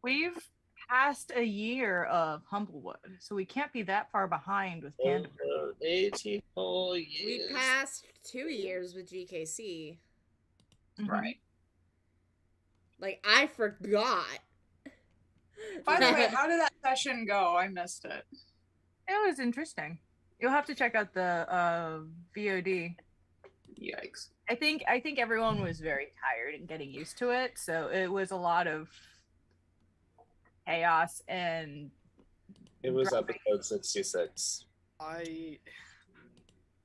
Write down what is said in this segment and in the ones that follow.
We've passed a year of Humblewood, so we can't be that far behind with Pandor. Over 80 whole We years. passed 2 years with GKC. Mhm. Like, I forgot. By the way, how did that session go? I missed it. It was interesting. You'll have to check out the VOD. Yikes. I think everyone was very tired and getting used to it, so it was a lot of chaos and It was driving. episode 66. I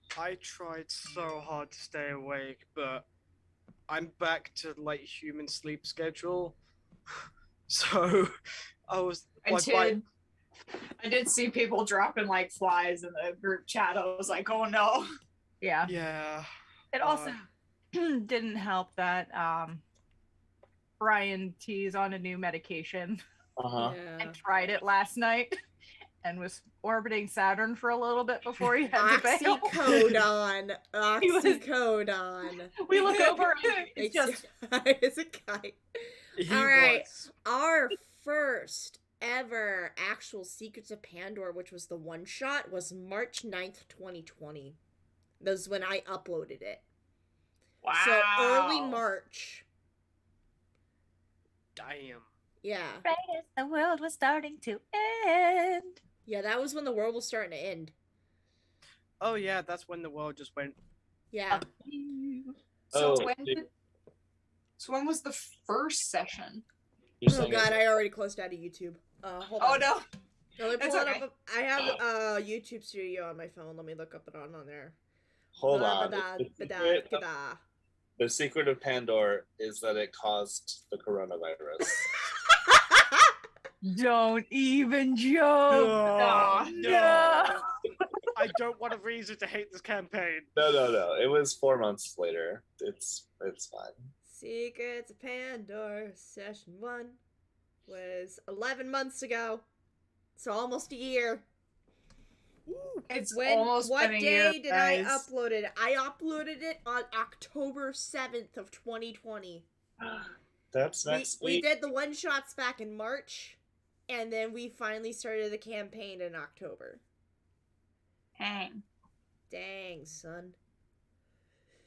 tried so hard to stay awake, but I'm back to like human sleep schedule. So I was I did see people dropping like flies in the group chat. I was like, oh no. Yeah. Yeah. It also didn't help that Brian T's on a new medication Uh-huh. Yeah. and tried it last night and was orbiting Saturn for a little bit before he had to bail. Oxycodone. He was- Oxycodone. We look over and it's just It's a kite. He All right. was. Our first ever actual Secrets of Pandor, which was the one shot, was March 9th, 2020. That was when I uploaded it. Wow. So early March. Damn. Yeah. right as the world was starting to end. Yeah, that was when the world was starting to end. Oh yeah, that's when the world just went. Yeah. So Oh, when was the first session? you're Oh saying god, I already closed out of YouTube. Hold Oh on. no. Let me It's pull it okay. up. I have YouTube Studio on my phone. Let me look up it on there. Hold Blah, on. blah, The blah, secret, blah, blah. the secret of Pandor is that it caused the coronavirus. Don't even joke. Oh, no. I don't want a reason to hate this campaign. No. It was 4 months later. It's fine. Secrets of Pandor, session 1 was 11 months ago. So almost a year. It's When almost what been a day year, did guys. I upload it? I uploaded it on October 7th of 2020. That's next We week. did the one shots back in March, and then we finally started the campaign in October. Dang. Dang, son.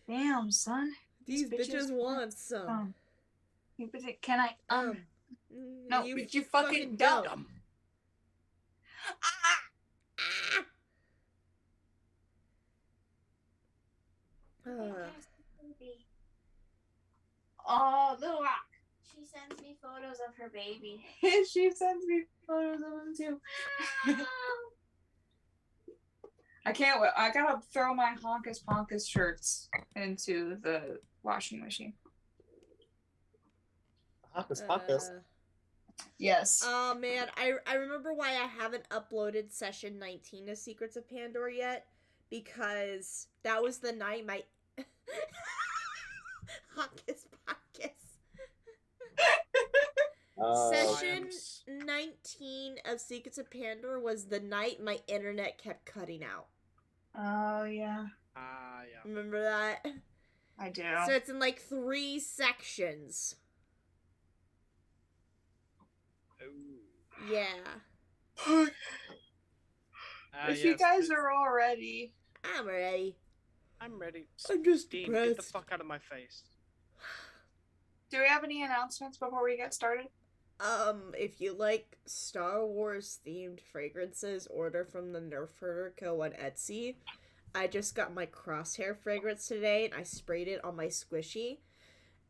Damn, son. These bitches want some. Can I? No, you, you fucking don't. Dumb. Ah! Oh, little rock. She sends me photos of her baby. She sends me photos of him too. I can't wait. I gotta throw my Honkus Ponkus shirts into the washing machine. Hocus pocus. Yes. Oh man, I remember why I haven't uploaded session 19 of Secrets of Pandora yet, because that was the night my Hocus Pocus. Session 19 of Secrets of Pandora was the night my internet kept cutting out. Oh yeah, Yeah. Remember that? I do. So it's in like 3 sections. Ooh. Yeah. If you guys are all ready, I'm ready. I'm ready. I'm just Dean, get the depressed. fuck out of my face. do we have any announcements before we get started? If you like Star Wars themed fragrances, order from the Nerf Herder Co. on Etsy. I just got my crosshair fragrance today and I sprayed it on my squishy.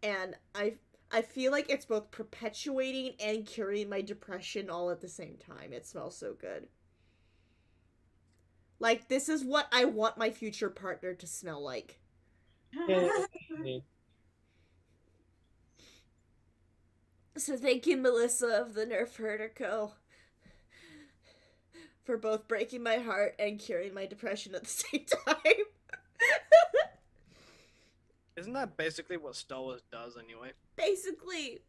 And I feel like it's both perpetuating and curing my depression all at the same time. It smells so good. Like, this is what I want my future partner to smell like. So thank you, Melissa of the Nerf Herder Co. for both breaking my heart and curing my depression at the same time. Isn't that basically what Star Wars does anyway? Basically.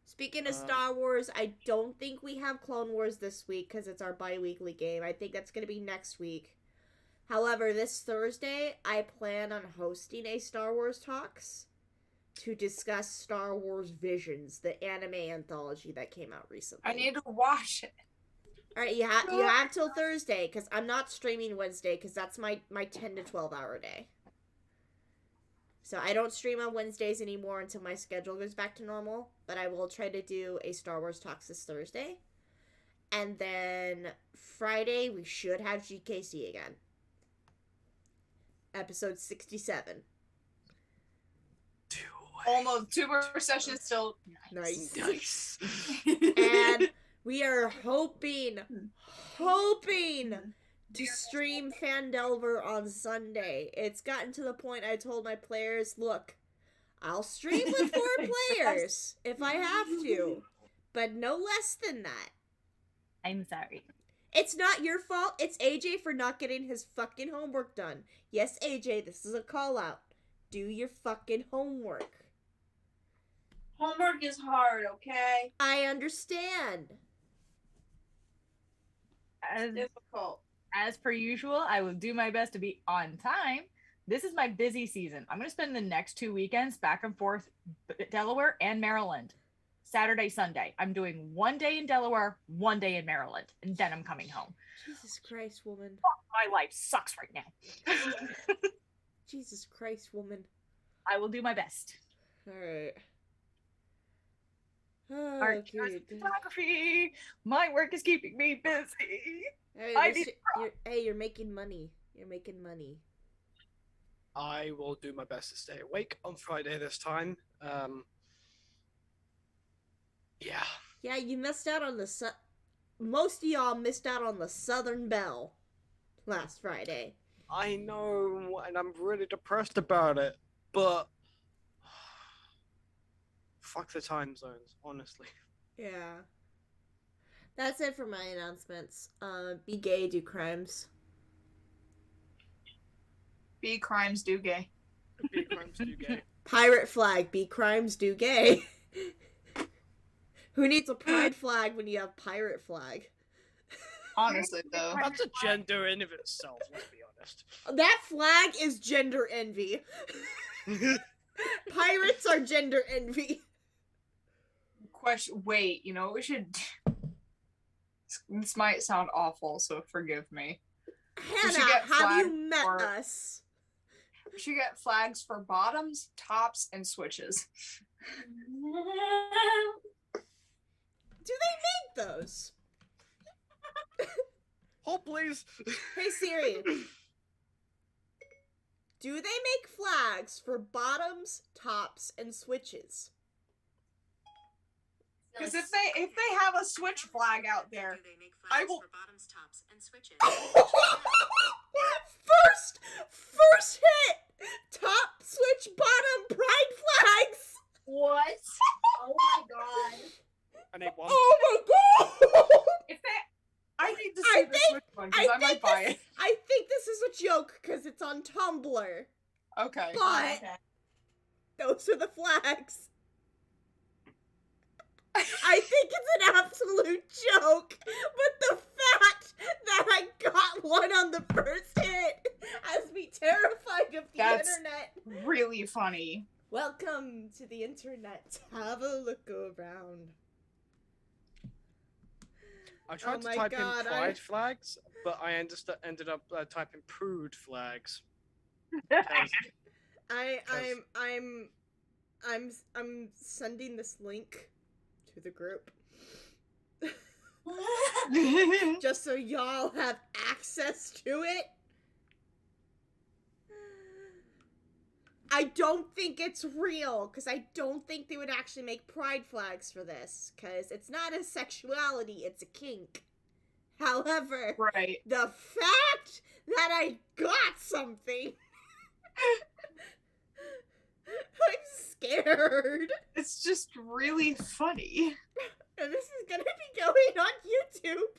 Speaking of Star Wars, I don't think we have Clone Wars this week because it's our bi-weekly game. I think that's going to be next week. However, this Thursday, I plan on hosting a Star Wars Talks. to discuss Star Wars Visions, the anime anthology that came out recently. I need to watch it. All right, you have till Thursday because I'm not streaming Wednesday because that's my 10 to 12 hour day. So I don't stream on Wednesdays anymore until my schedule goes back to normal. But I will try to do a Star Wars Talks this Thursday, and then Friday we should have GKC again. Episode 67. Almost 2 more sessions still. Nice. Nice. And we are hoping to stream Fandelver on Sunday. It's gotten to the point I told my players, look, I'll stream with 4 players if I have to, but no less than that. I'm sorry. It's not your fault. It's AJ for not getting his fucking homework done. Yes, AJ, this is a call out. Do your fucking homework. Homework is hard, okay? I understand. As, Difficult. as per usual, I will do my best to be on time. This is my busy season. I'm going to spend the next 2 weekends back and forth Delaware and Maryland. Saturday, Sunday. I'm doing 1 day in Delaware, 1 day in Maryland, and then I'm coming home. Jesus Christ, woman. My life sucks right now. Jesus Christ, woman. I will do my best. Alright. Oh, Art, good. photography. My work is keeping me busy. Hey, I you're making money. You're making money. I will do my best to stay awake on Friday this time. Yeah. Yeah, you missed out on the most of y'all missed out on the Southern Belle last Friday. I know, and I'm really depressed about it, but fuck the time zones, honestly. Yeah. That's it for my announcements. Be gay, do crimes. Be crimes, do gay. Be crimes do gay. Pirate flag, be crimes, do gay. Who needs a pride flag when you have pirate flag? Honestly, though. That's a gender in of itself, let's be honest. That flag is gender envy. Pirates are gender envy. Question. Wait, you know what we should. This might sound awful, so forgive me. Hannah, should get have you flag met for- us? We should get flags for bottoms, tops, and switches. Do they make those? Hold, please. Hey Siri. Do they make flags for bottoms, tops, and switches? Because if they have a switch flag out there, I will. bottoms, tops, and switches. First hit! Top, switch, bottom, pride flags! What? Oh my god. I need one. Oh my god! If they, I need to I see the think- switch one because I might buy it. I think this is a joke because it's on Tumblr. Okay. But Okay. those are the flags. I think it's an absolute joke, but the fact that I got one on the first hit has me terrified of the That's- internet. Really funny. Welcome to the internet. Have a look around. I tried Oh to my type God, in pride flags, but I ended up typing prude flags. I'm sending this link to the group just so y'all have access to it. I don't think it's real, because I don't think they would actually make pride flags for this, because it's not a sexuality, it's a kink. However, Right. the fact that I got something, I'm scared. It's just really funny. And this is gonna be going on YouTube.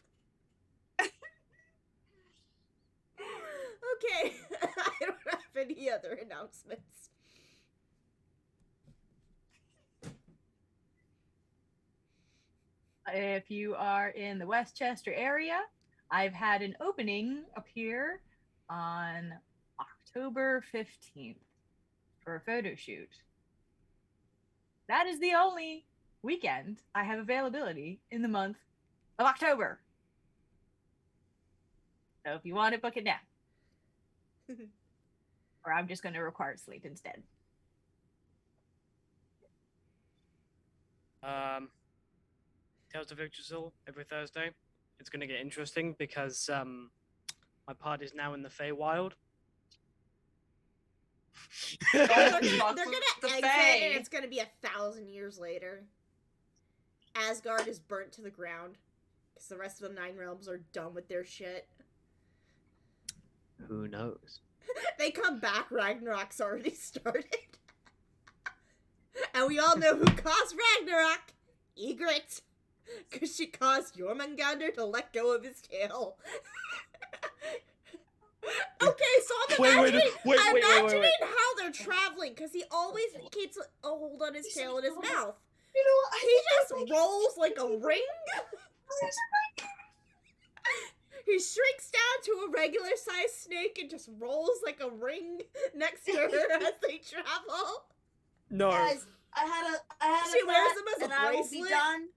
Okay, I don't have any other announcements. If you are in the Westchester area, I've had an opening appear on October 15th for a photo shoot. That is the only weekend I have availability in the month of October. So if you want it, book it now. Or I'm just going to require sleep instead. Tales of Yggdrasil every Thursday. It's going to get interesting because my party's now in the Feywild. They're Fuck gonna the exit, Fae. and it's gonna be 1,000 years later. Asgard is burnt to the ground because the rest of the 9 realms are done with their shit. Who knows? They come back, Ragnarok's already started. And we all know who caused Ragnarok. Ygritte. Because she caused Jormungandr to let go of his tail. Okay, so I'm imagining how they're traveling, because he always keeps a hold on his tail in his mouth. You know what? He just rolls like a ring. He shrinks down to a regular sized snake and just rolls like a ring next to her as they travel. No. Guys, I had She a wears thought, them as a and I will bracelet. be done.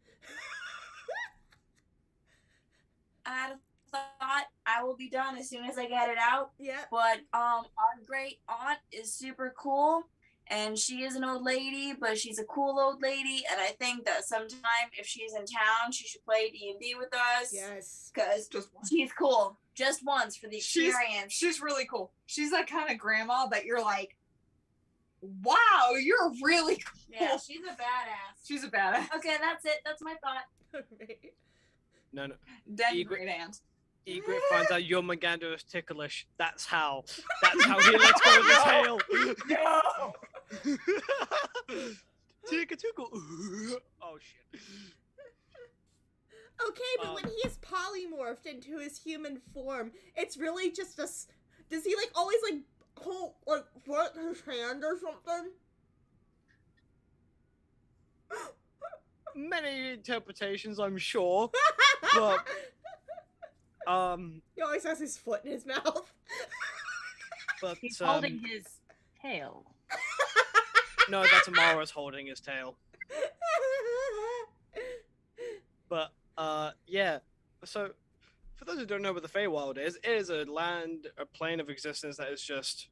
I had a thought. I will be done as soon as I get it out. Yep. But our great aunt is super cool, and she is an old lady, but she's a cool old lady. And I think that sometime if she's in town, she should play D&D with us. Yes. Because Just once. she's cool. Just once for the She's experience. she's really cool. She's that kind of grandma that you're like, wow, you're really cool. Yeah, she's a badass. She's a badass. Okay, that's it. That's my thought. No. Then Egret- great aunt. Ygritte finds out Jormungandr is ticklish. That's how he lets go of the tail. No. Tickle, tickle. Oh shit. Okay, but when he is polymorphed into his human form, it's really just a. Does he like always like hold like front his hand or something? Many interpretations, I'm sure. But He always has his foot in his mouth. but He's holding his tail. no, that's Amara's holding his tail. But yeah. So for those who don't know what the Feywild is, it is a plane of existence that is just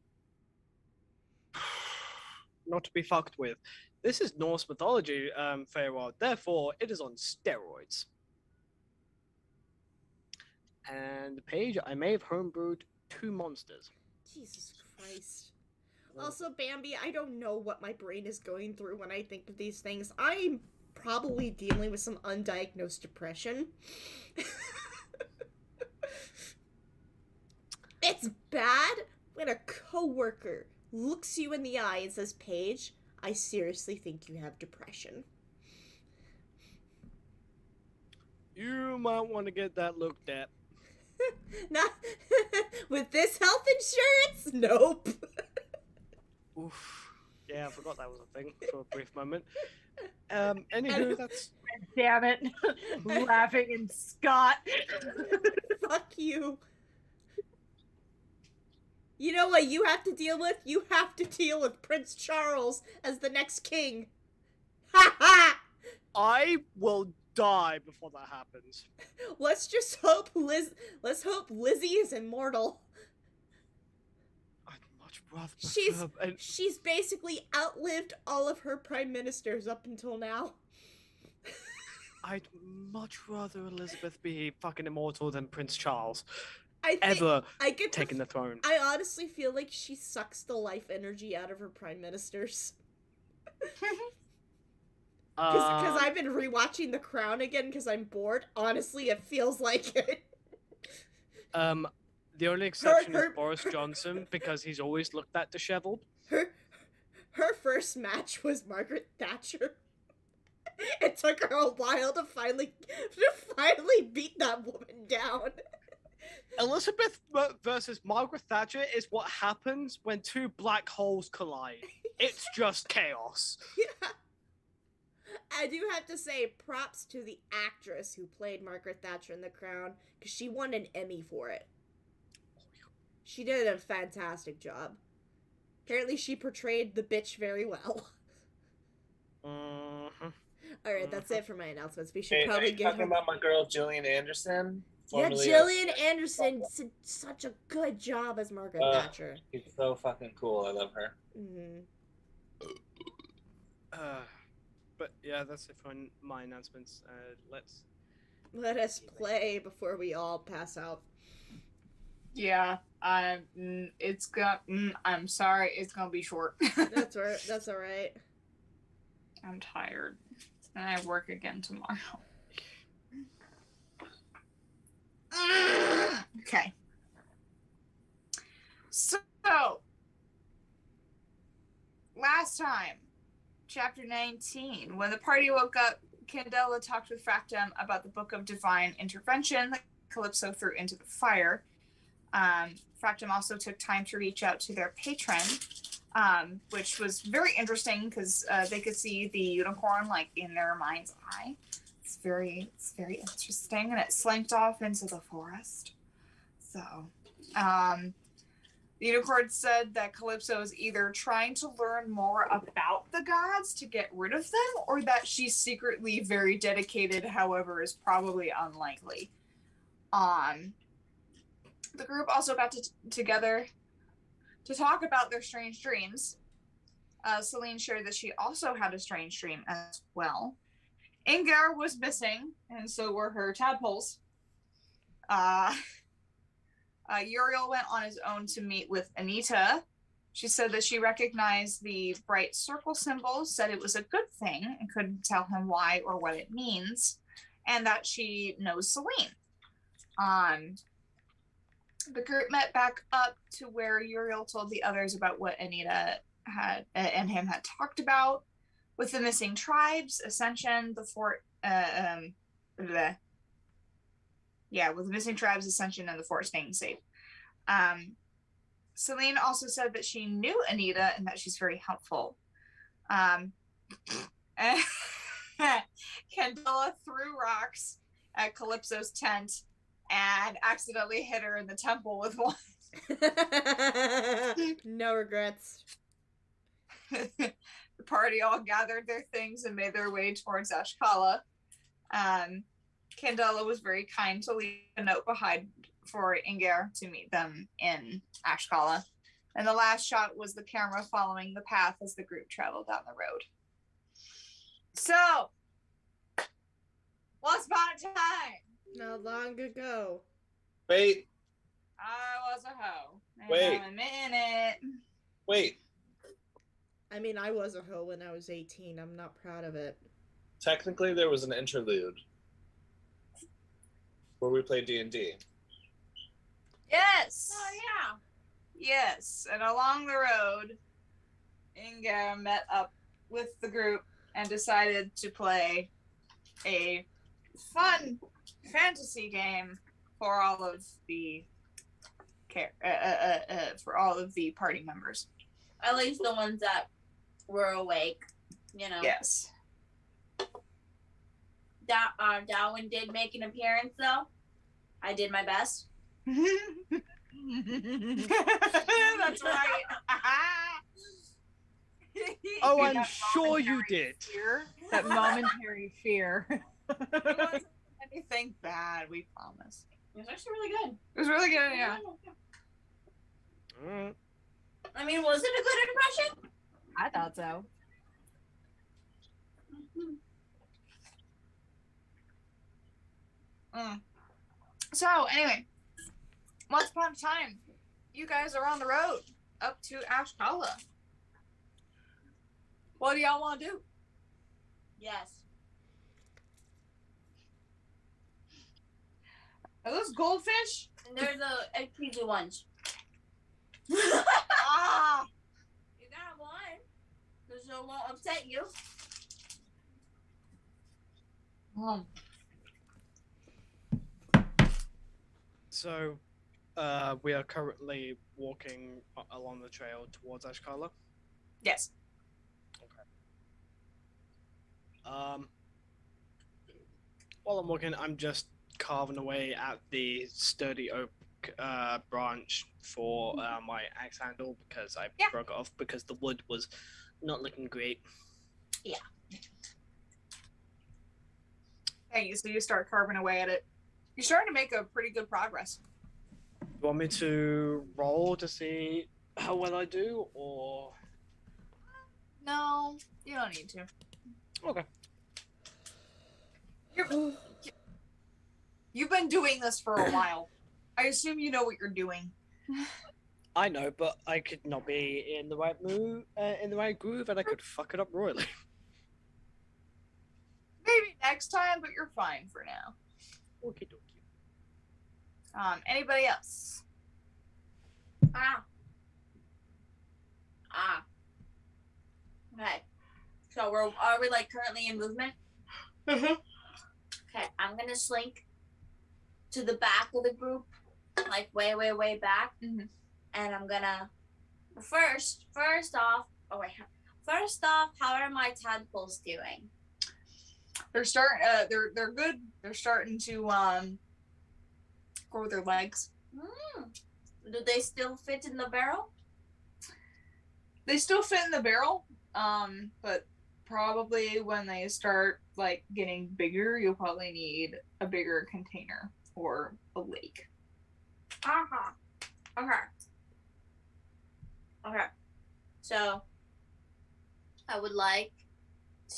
not to be fucked with. This is Norse mythology, Feywild. Therefore, it is on steroids. And the page, I may have homebrewed 2 monsters. Jesus Christ. Also, Bambi, I don't know what my brain is going through when I think of these things. I'm probably dealing with some undiagnosed depression. It's bad when a coworker looks you in the eye and says, Paige, I seriously think you have depression. You might want to get that looked at. Not with this health insurance? Nope. Oof. Yeah, I forgot that was a thing for a brief moment. Anywho, that's... Damn it. Laughing in Scott. Fuck you. You know what you have to deal with? You have to deal with Prince Charles as the next king. Ha ha! I will die before that happens. Let's just hope Let's hope Lizzie is immortal. I'd much rather She's prefer... she's basically outlived all of her prime ministers up until now. I'd much rather Elizabeth be fucking immortal than Prince Charles I think ever I get taking the throne. I honestly feel like she sucks the life energy out of her prime ministers. Because I've been rewatching The Crown again because I'm bored. Honestly, it feels like it. The only exception her- is Boris Johnson because he's always looked that disheveled. Her first match was Margaret Thatcher. It took her a while to finally beat that woman down. Elizabeth versus Margaret Thatcher is what happens when 2 black holes collide. It's just chaos. Yeah. I do have to say props to the actress who played Margaret Thatcher in The Crown, because she won an Emmy for it. She did a fantastic job. Apparently she portrayed the bitch very well. All right, that's it for my announcements. We should Hey, are probably you get talking home. about my girl Jillian Anderson? Yeah, Formerly Gillian Anderson did such a good job as Margaret Thatcher. She's so fucking cool. I love her. Hmm. But yeah, that's it for my announcements. Let us play before we all pass out. Yeah, it's gonna. I'm sorry, it's gonna be short. That's right. That's all right. I'm tired, and I work again tomorrow. Okay. So, last time, chapter 19, when the party woke up, Candela talked with Fractum about the Book of Divine Intervention that Calypso threw into the fire. Fractum also took time to reach out to their patron, which was very interesting because they could see the unicorn like in their mind's eye. It's very interesting, and it slinked off into the forest. So, the unicorn said that Calypso is either trying to learn more about the gods to get rid of them, or that she's secretly very dedicated, however, is probably unlikely. The group also got together to talk about their strange dreams. Celine shared that she also had a strange dream as well. Ingar was missing, and so were her tadpoles. Uriel went on his own to meet with Anita. She said that she recognized the bright circle symbol, said it was a good thing, and couldn't tell him why or what it means, and that she knows Celine. The group met back up to where Uriel told the others about what Anita had and him had talked about with the missing tribes, Ascension, the fort. With the missing tribes, Ascension, and the fort staying safe. Celine also said that she knew Anita and that she's very helpful. Candela threw rocks at Calypso's tent and accidentally hit her in the temple with one. No regrets. The party all gathered their things and made their way towards Ashkala. Candela was very kind to leave a note behind for Ingar to meet them in Ashkala. And the last shot was the camera following the path as the group traveled down the road. So, once upon a time, Not long ago. Wait, I was a hoe. And Wait. I'm in it. wait. I mean, I was a hoe when I was 18. I'm not proud of it. Technically, there was an interlude where we played D&D. Yes. Oh yeah. Yes. And along the road, Ingar met up with the group and decided to play a fun fantasy game for all of the party members. At least the ones that were awake, you know. Yes. Darwin did make an appearance though. I did my best. That's right. Oh, That I'm sure you momentary did. fear, that momentary fear. It wasn't anything bad, we promise. It was actually really good. It was really good, yeah. Mm. I mean, was it a good impression? I thought so. So, anyway, once upon a time, you guys are on the road up to Ashkala. What do y'all want to do? Yes. Are those goldfish? And they're the egg ones. Ah! You got one. Because it won't upset you. So, we are currently walking along the trail towards Ashkala. Yes. While I'm walking, I'm just carving away at the sturdy oak branch for my axe handle because I broke it off because the wood was not looking great. Yeah. Okay, so you start carving away at it. You're starting to make a pretty good progress. You want me to roll to see how well I do, or No, you don't need to. okay? You've been doing this for a while. I assume you know what you're doing. I know, but I could not be in the right mood, in the right groove, and I could fuck it up royally. Maybe next time, but you're fine for now. Okie dokie. Anybody else? Ah. Okay. So are we like currently in movement? Mm-hmm. Okay, I'm gonna slink to the back of the group, like way, way, way back, Mhm. and I'm gonna first off. Oh wait. First off, how are my tadpoles doing? They're starting. They're good. They're starting to grow their legs. Do they still fit in the barrel? They still fit in the barrel. But probably when they start like getting bigger, you'll probably need a bigger container or a lake. Okay. So I would like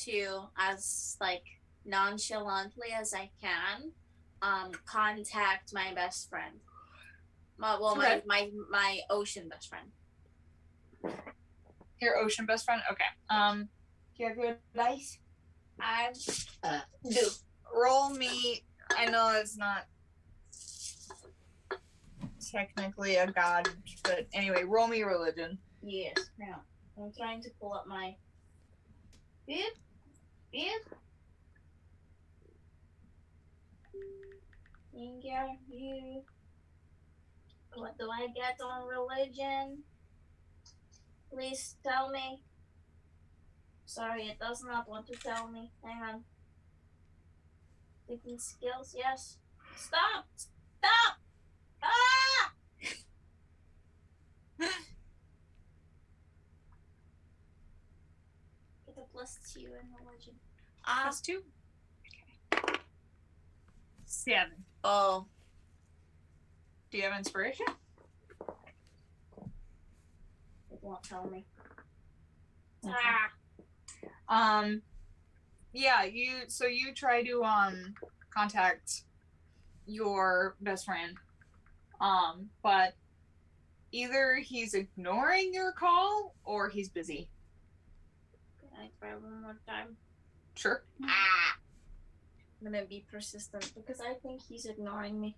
to, as like nonchalantly as I can, contact my best friend. Okay. My ocean best friend. Your ocean best friend. Okay. Do you have your dice? I Do. Roll me. I know it's not technically a god, but anyway, roll me religion. yes. Now I'm trying to pull up my. Beep. You. What do I get on religion? Please tell me. Sorry, it does not want to tell me. Hang on. Thinking skills, yes. Stop! Ah! Get a +2 in religion. +2. Okay. 7. Oh. Do you have inspiration? It won't tell me. Okay. Ah. Yeah, you try to contact your best friend. But either he's ignoring your call or he's busy. Can I try one more time? Sure. Ah. I'm gonna be persistent because I think he's ignoring me.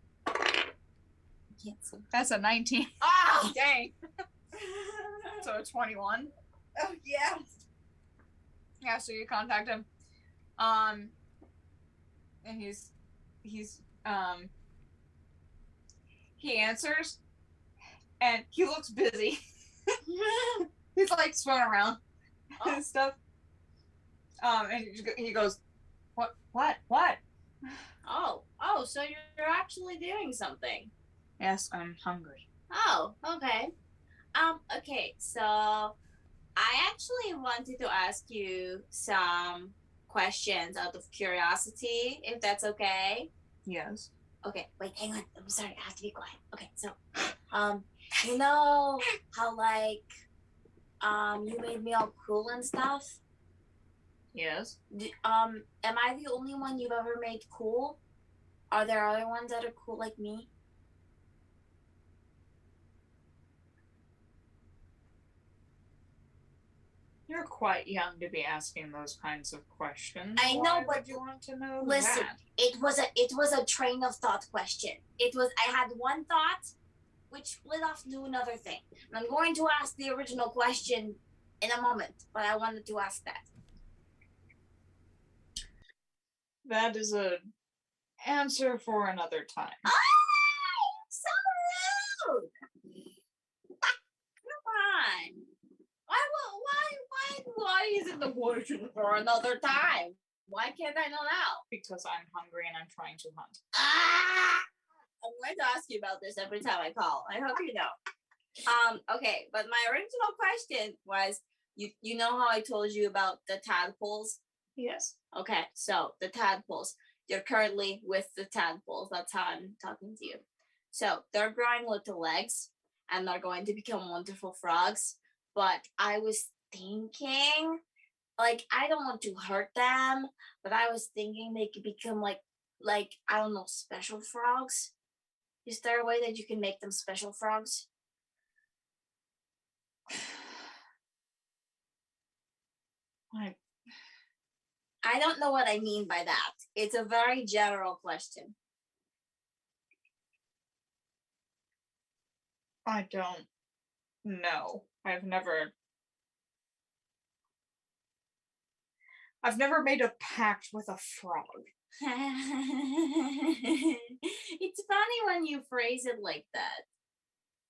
Can't see. That's a 19. Ah! Dang. So 21. Oh yeah. Yeah, so you contact him. And he answers and he looks busy. He's like swimming around and stuff. And he goes, What? Oh, so you're actually doing something. Yes, I'm hungry. Oh, okay. Okay, so I actually wanted to ask you some questions out of curiosity, if that's okay. Yes. Okay, wait, hang on. I'm sorry, I have to be quiet. Okay, so, you know how like, you made me all cool and stuff? Yes. Am I the only one you've ever made cool? Are there other ones that are cool like me? You're quite young to be asking those kinds of questions. I know, Why but would you want to know listen, that? it was a train of thought question. I had one thought, which split off to another thing. And I'm going to ask the original question in a moment, but I wanted to ask that. That is a answer for another time. So rude! Come on. Why is it the question for another time? Why can't I know now? Because I'm hungry and I'm trying to hunt. I'm going to ask you about this every time I call. I hope you know. Okay, but my original question was, you know how I told you about the tadpoles? Yes. Okay, so the tadpoles. you're currently with the tadpoles. That's how I'm talking to you. So they're growing little legs and they're going to become wonderful frogs. But I was thinking, like, I don't want to hurt them, but I was thinking they could become like I don't know, special frogs. Is there a way that you can make them special frogs? I don't know what I mean by that. It's a very general question. I don't know. I've never made a pact with a frog. It's funny when you phrase it like that.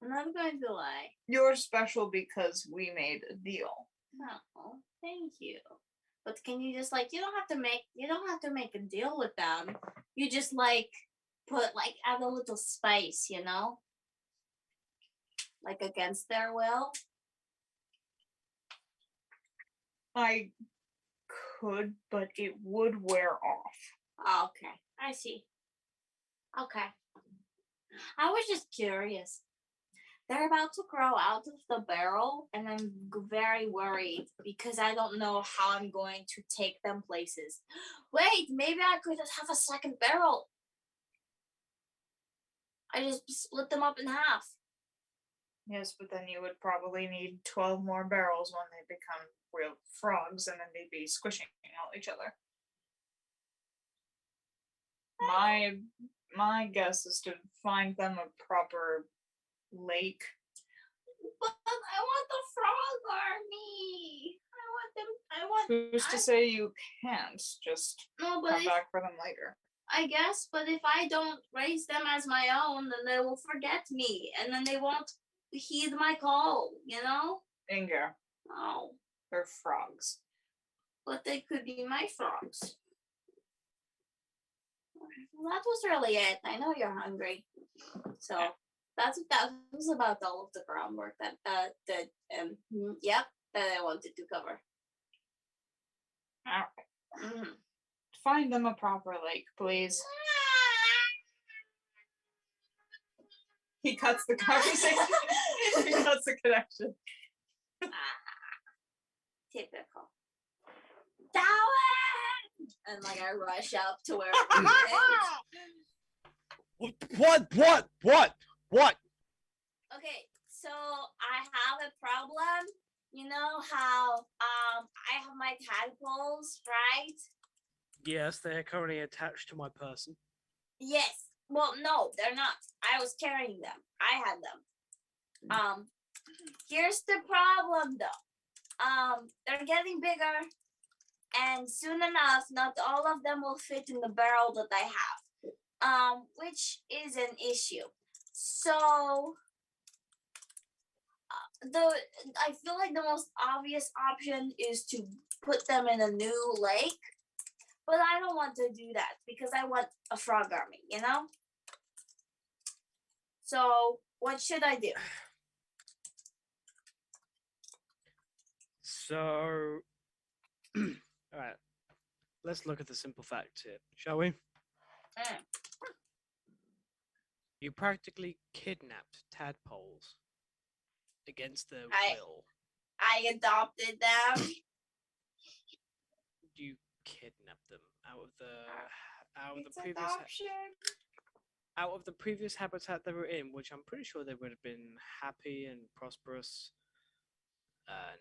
I'm not going to lie. You're special because we made a deal. Oh, thank you. But can you just you don't have to make a deal with them. You just add a little spice, like against their will. I could, but it would wear off. Okay, I see. Okay. I was just curious. They're about to grow out of the barrel, and I'm very worried because I don't know how I'm going to take them places. Wait, maybe I could just have a second barrel. I just split them up in half. Yes, but then you would probably need 12 more barrels when they become real frogs, and then they'd be squishing all each other. My guess is to find them a proper lake. But I want the frog army. Who's to say you can't just No, but come back for them later? I guess, but if I don't raise them as my own, then they will forget me, and then they won't heed my call, Inga, Oh, they're frogs. but they could be my frogs. Well, that was really it. I know you're hungry, so that was about all of the groundwork that I wanted to cover. All right. Mm-hmm. Find them a proper lake, please. He cuts the conversation. He cuts the connection. Typical. Darwin! And I rush up to where What? Okay, so I have a problem. You know how I have my tadpoles, right? Yes, they are currently attached to my person. Yes. Well, no, they're not. I was carrying them. I had them. Here's the problem though. They're getting bigger, and soon enough, not all of them will fit in the barrel that I have. Which is an issue. So I feel like the most obvious option is to put them in a new lake, but I don't want to do that because I want a frog army, So what should I do? So, all right, let's look at the simple facts here, shall we? Mm. You practically kidnapped tadpoles against their will. I adopted them. You kidnapped them out of the previous habitat they were in, which I'm pretty sure they would have been happy and prosperous, and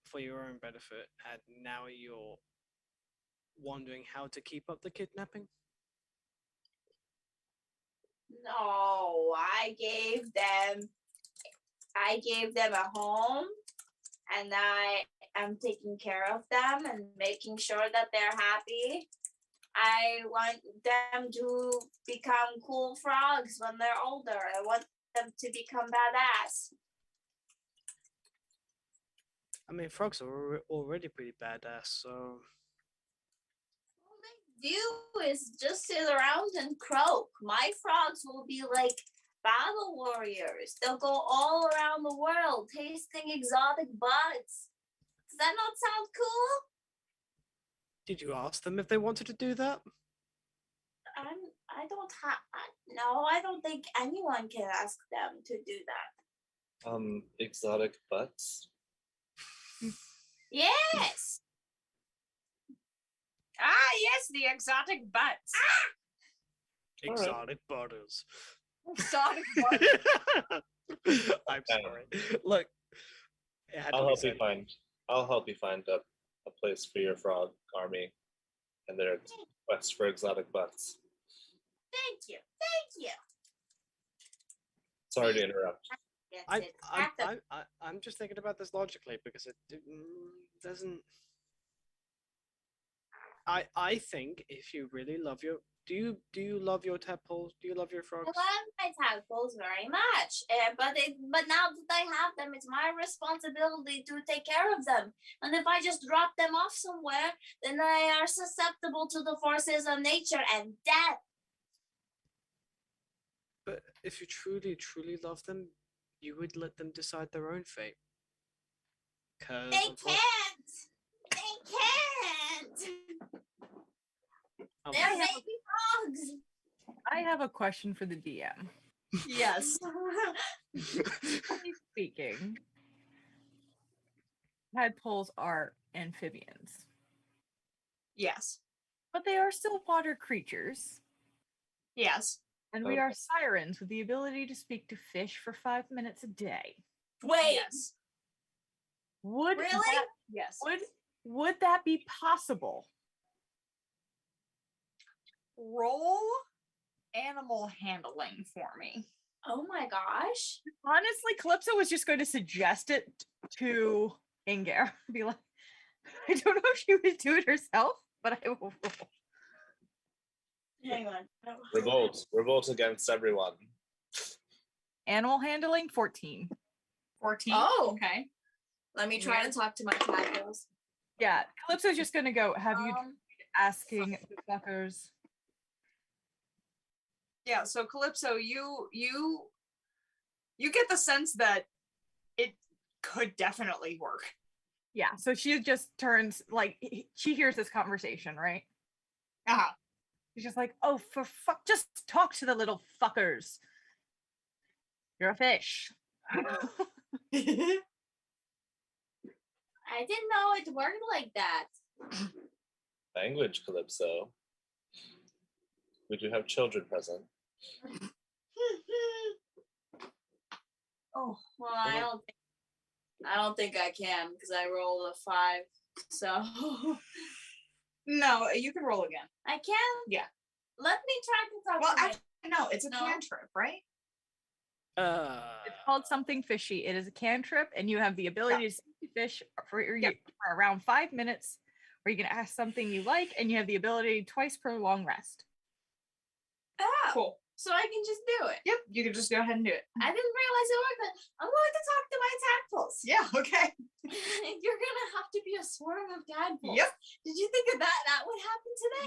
for your own benefit. And now you're wondering how to keep up the kidnapping. No, I gave them a home, and I am taking care of them and making sure that they're happy. I want them to become cool frogs when they're older. I want them to become badass. I mean, frogs are already pretty badass, so... All they do is just sit around and croak. My frogs will be like battle warriors. They'll go all around the world tasting exotic buds. Does that not sound cool? Did you ask them if they wanted to do that? I don't have. No, I don't think anyone can ask them to do that. Exotic butts. Yes. Yes, the exotic butts. Exotic butters. Exotic butts. I'm Okay. sorry. Look, it had to I'll be help you said. find. I'll help you find a place for your frog army, and their quest for exotic butts. Thank you. Thank you. Sorry to interrupt. Gets I'm, it. I'm, At the I'm just thinking about this logically because it doesn't. I think if you really love your, do you love your tadpoles? Do you love your I frogs? love my tadpoles very much, but now that I have them, it's my responsibility to take care of them. And if I just drop them off somewhere, then they are susceptible to the forces of nature and death. But if you truly, truly love them, you would let them decide their own fate. Cause They can't. They can't. They're baby frogs. I have a question for the DM. Yes. Generally speaking, tadpoles are amphibians, Yes. but they are still water creatures. Yes. And we are sirens with the ability to speak to fish for 5 minutes a day. Wait. Yes. Would Really? that, Yes. would that be possible? Roll animal handling for me. Oh my gosh. Honestly, Calypso was just going to suggest it to Inger. Be like, I don't know if she would do it herself, but I will roll. Hang on. Revolt against everyone. Animal handling, 14. 14. Oh. Okay. Let me try to talk to my tadpoles. Yeah, Calypso's just going to go, have you Um, asking the fuckers? Yeah, so Calypso, you get the sense that it could definitely work. Yeah, so she just turns, like, she hears this conversation, right? Uh-huh. She's just like, oh, for fuck, just talk to the little fuckers. You're a fish. I didn't know it worked like that. Language, Calypso. We do have children present. Oh, well, I don't think I can because I rolled a 5. So No, you can roll again. I can. Yeah. Let me try to talk Well, to actually, no, it's a No. cantrip, right? It's called something fishy. It is a cantrip, and you have the ability to speak to fish for around 5 minutes, where you can ask something you like, and you have the ability twice per long rest. Oh, Cool. so I can just do it. Yep, you can just go ahead and do it. I didn't realize it worked, but I'm going to talk to my tadpoles. Yeah, okay. You're gonna have to be a swarm of tadpoles. Yep. Did you think that would happen today?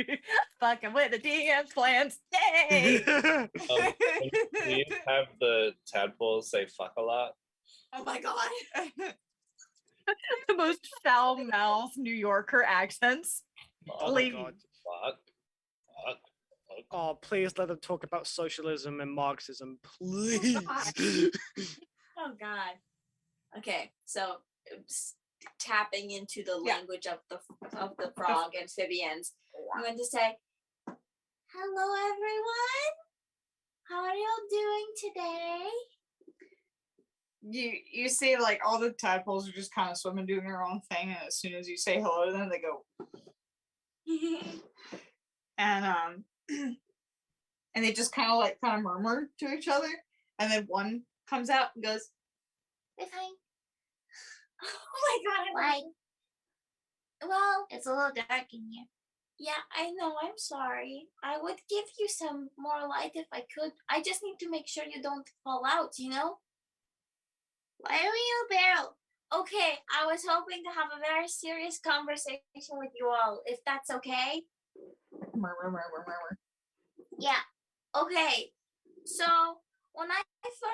Nope. Fucking with the DM plans. Yay! Can you have the tadpoles say fuck a lot? Oh my god. The most foul-mouthed New Yorker accents. Oh my god. Fuck. Fuck. Oh, please let them talk about socialism and Marxism, please. Oh god. Okay, so tapping into the language of the frog amphibians. I'm going to say, hello everyone. How are y'all doing today? You see, like, all the tadpoles are just kind of swimming, doing their own thing, and as soon as you say hello to them, they go, and and they just kind of murmur to each other, and then one comes out and goes, They're fine. Oh my god, Why? Well, It's a little dark in here. yeah, I know, I'm sorry. I would give you some more light if I could. I just need to make sure you don't fall out, you know? Why are we in a barrel? Okay, I was hoping to have a very serious conversation with you all, if that's okay. murmur, murmur, murmur. Yeah. Okay. So when I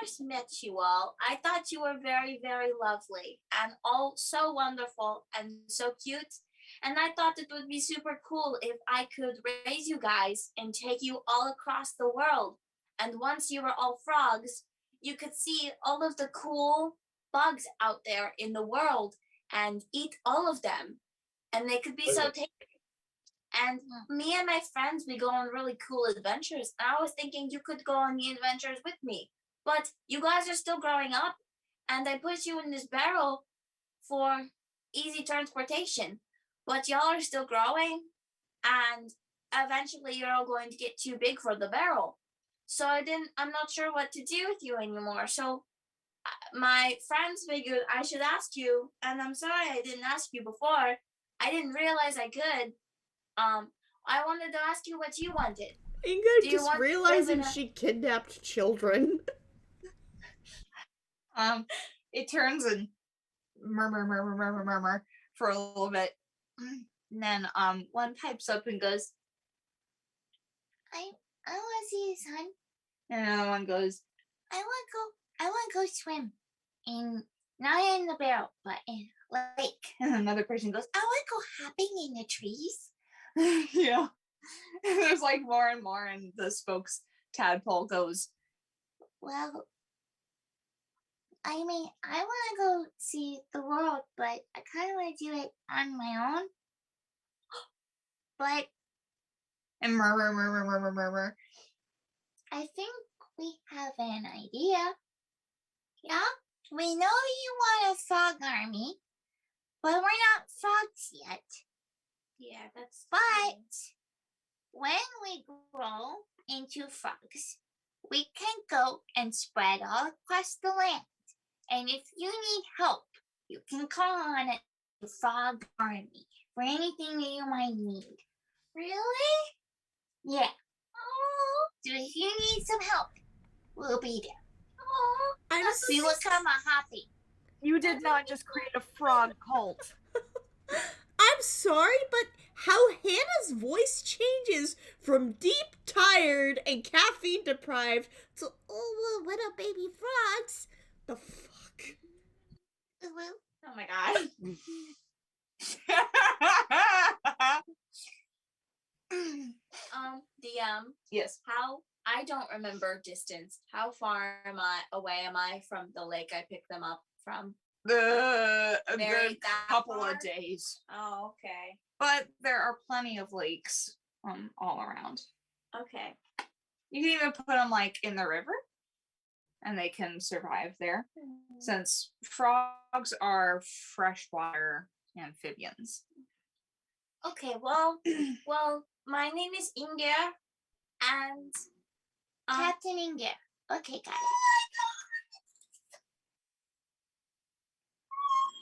first met you all, I thought you were very, very lovely and all so wonderful and so cute. And I thought it would be super cool if I could raise you guys and take you all across the world. And once you were all frogs, you could see all of the cool bugs out there in the world and eat all of them. And they could be so tasty. And me and my friends, we go on really cool adventures. I was thinking you could go on the adventures with me. But you guys are still growing up, and I put you in this barrel for easy transportation. But y'all are still growing, and eventually you're all going to get too big for the barrel. So I'm not sure what to do with you anymore. So my friends figured I should ask you, and I'm sorry I didn't ask you before. I didn't realize I could. I wanted to ask you what you wanted. Inga just realizing she kidnapped children. It turns and murmur for a little bit. And then one pipes up and goes, I want to see the sun. and another one goes, I want to go swim. Not in the barrel, but in a lake. and another person goes, I want to go hopping in the trees. yeah. There's like more and more, and the spokes tadpole goes, Well, I mean, I want to go see the world, but I kind of want to do it on my own. But and murmur. I think we have an idea. Yeah? We know you want a frog army, but we're not frogs yet. Yeah, that's But when we grow into frogs, we can go and spread all across the land. And if you need help, you can call on a frog army for anything that you might need. really? Yeah. Oh, So if you need some help, we'll be there. oh. We will come a hopping. You did not just create a frog cult. I'm sorry, but how Hannah's voice changes from deep, tired, and caffeine deprived to, oh, well, little baby frogs. The fuck? Oh my god. Yes. How I don't remember distance. How far away am I from the lake I picked them up from? A Very good that couple far? of days. Oh, okay. But there are plenty of lakes all around. Okay. You can even put them like in the river, and they can survive there, since frogs are freshwater amphibians. Okay, well, my name is Inger, and Captain Inger. Okay, got it.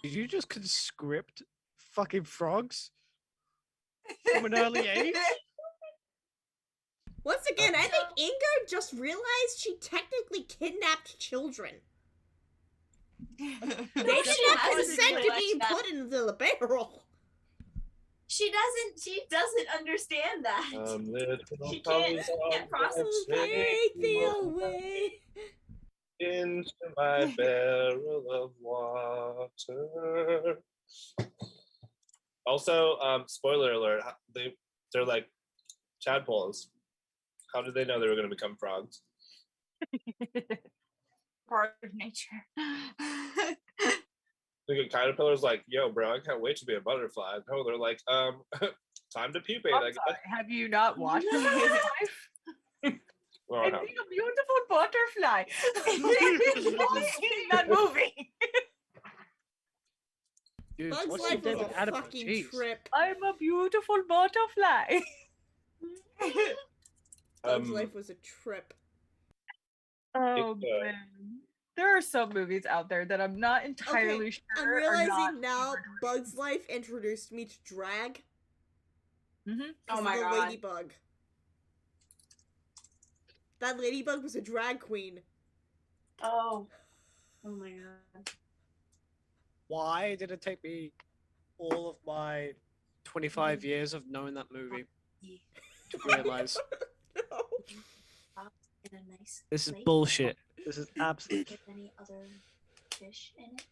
Did you just conscript fucking frogs from an early age? Once again, I think Inga just realized she technically kidnapped children. They did not consent to being put in the barrel. she doesn't understand that. She can't process Take me away. Into my barrel of water. Also, spoiler alert, they're like tadpoles. How did they know they were going to become frogs? Part of nature. The caterpillar's like, yo, bro, I can't wait to be a butterfly. No, they're like, time to pupate, I guess. Have you not watched My Life? Well, It's a beautiful butterfly. You've seen that movie. Dude, Bug's what's Life your was David a Attenborough? fucking Jeez. trip. I'm a beautiful butterfly. Bug's Life was a trip. Oh man. There are some movies out there that I'm not entirely sure. I'm are realizing not now murder. Bug's Life introduced me to drag. Mhm. Oh my the God. ladybug. That ladybug was a drag queen. Oh my god. Why did it take me all of my 25 years of knowing that movie to realize No. In a nice this is plate. bullshit? This is absolute. If any other fish in it,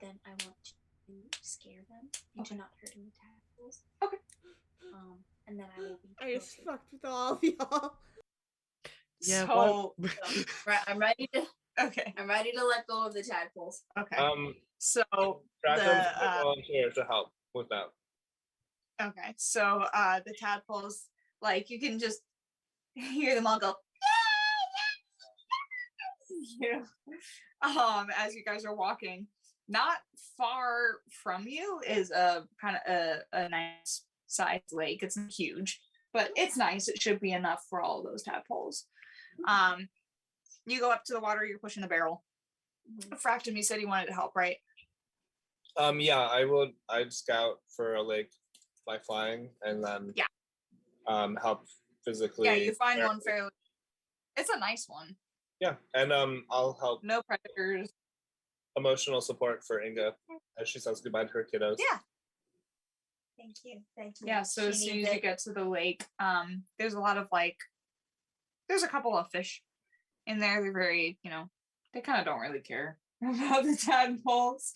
then I want to scare them into not hurting the tadpoles. Okay. And then I will be. I just mostly- fucked with all of y'all. Yeah, So, Right, I'm ready to. okay. I'm ready to let go of the tadpoles. Okay. Um, So Grafton's the gonna volunteer to help with that. okay. So the tadpoles, like you can just hear them all go. Yeah. As you guys are walking, not far from you is a kind of a nice sized lake. It's not huge, but it's nice. It should be enough for all of those tadpoles. You go up to the water. You're pushing the barrel. Fractum, you said you wanted to help, right? Yeah, I would. I'd scout for a lake by flying, and then help physically. Yeah, you find one fairly. It's a nice one. Yeah, and I'll help No predators. emotional support for Inga as she says goodbye to her kiddos. Yeah. Thank you. Thank you. Yeah. So as She soon needs as you it. get to the lake, there's a lot of there's a couple of fish in there. They're very, they kind of don't really care about the tadpoles.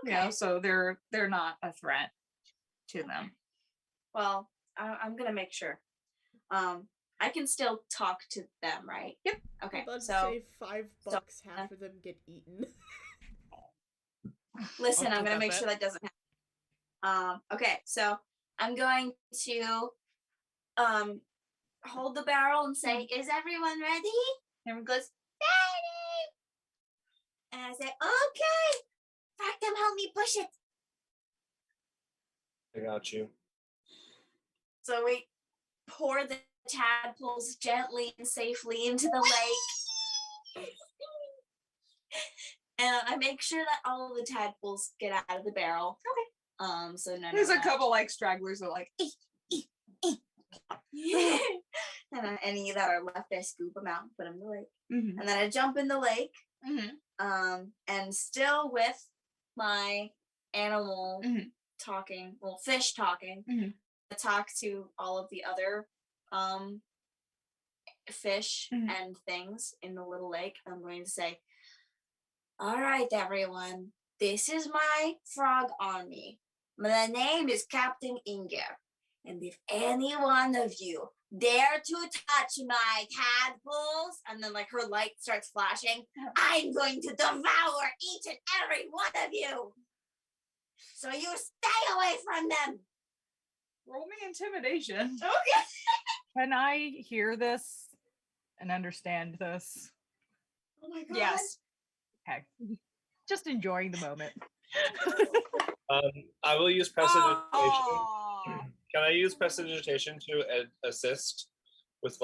Okay. So they're not a threat to them. Well, I'm gonna make sure. I can still talk to them, right? Yep. Okay. Let's So say $5, half of them get eaten. listen, Up I'm to gonna that make bet. sure that doesn't happen. Okay, so I'm going to hold the barrel and say, "Is everyone ready?" Everyone goes, "Ready!" And I say, "Okay." Fractum, help me push it. I got you. So we pour the tadpoles gently and safely into the lake. And I make sure that all of the tadpoles get out of the barrel. Okay. So none There's of a couple stragglers that are like, and any that are left, I scoop them out and put them in the lake. Mhm. And then I jump in the lake. Mhm. And still with my animal Mhm. talking, well, fish talking, Mhm. I talk to all of the other fish Mhm. and things in the little lake. I'm going to say, "All right, everyone, this is my frog army. My name is Captain Inger. And if any one of you dare to touch my tadpoles," and then her light starts flashing, "I'm going to devour each and every one of you. So you stay away from them." Roll me intimidation. Okay. Can I hear this and understand this? Oh my god. Yes. Okay. Just enjoying the moment. I will use prestidigitation. Oh. Can I use prestidigitation to assist with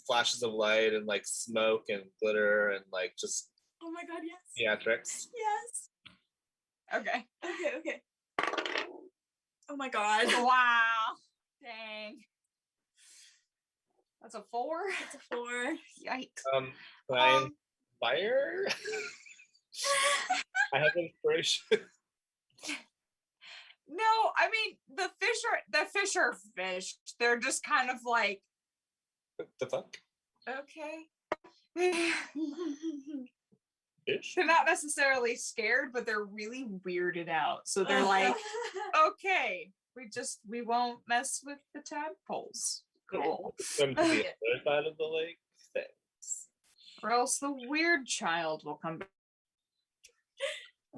flashes of light and smoke and glitter and just Oh my god, yes. theatrics? Yes. Okay. Okay. Oh my god. Wow. Dang. That's a 4. It's a 4. Yikes. Can I inspire? I have inspiration. No, I mean the fish are fish. They're just kind of like, The fuck? okay. Fish? They're not necessarily scared, but they're really weirded out. So they're like, okay, we won't mess with the tadpoles. Cool. Swim to the other side of the lake? Thanks. Or else the weird child will come back.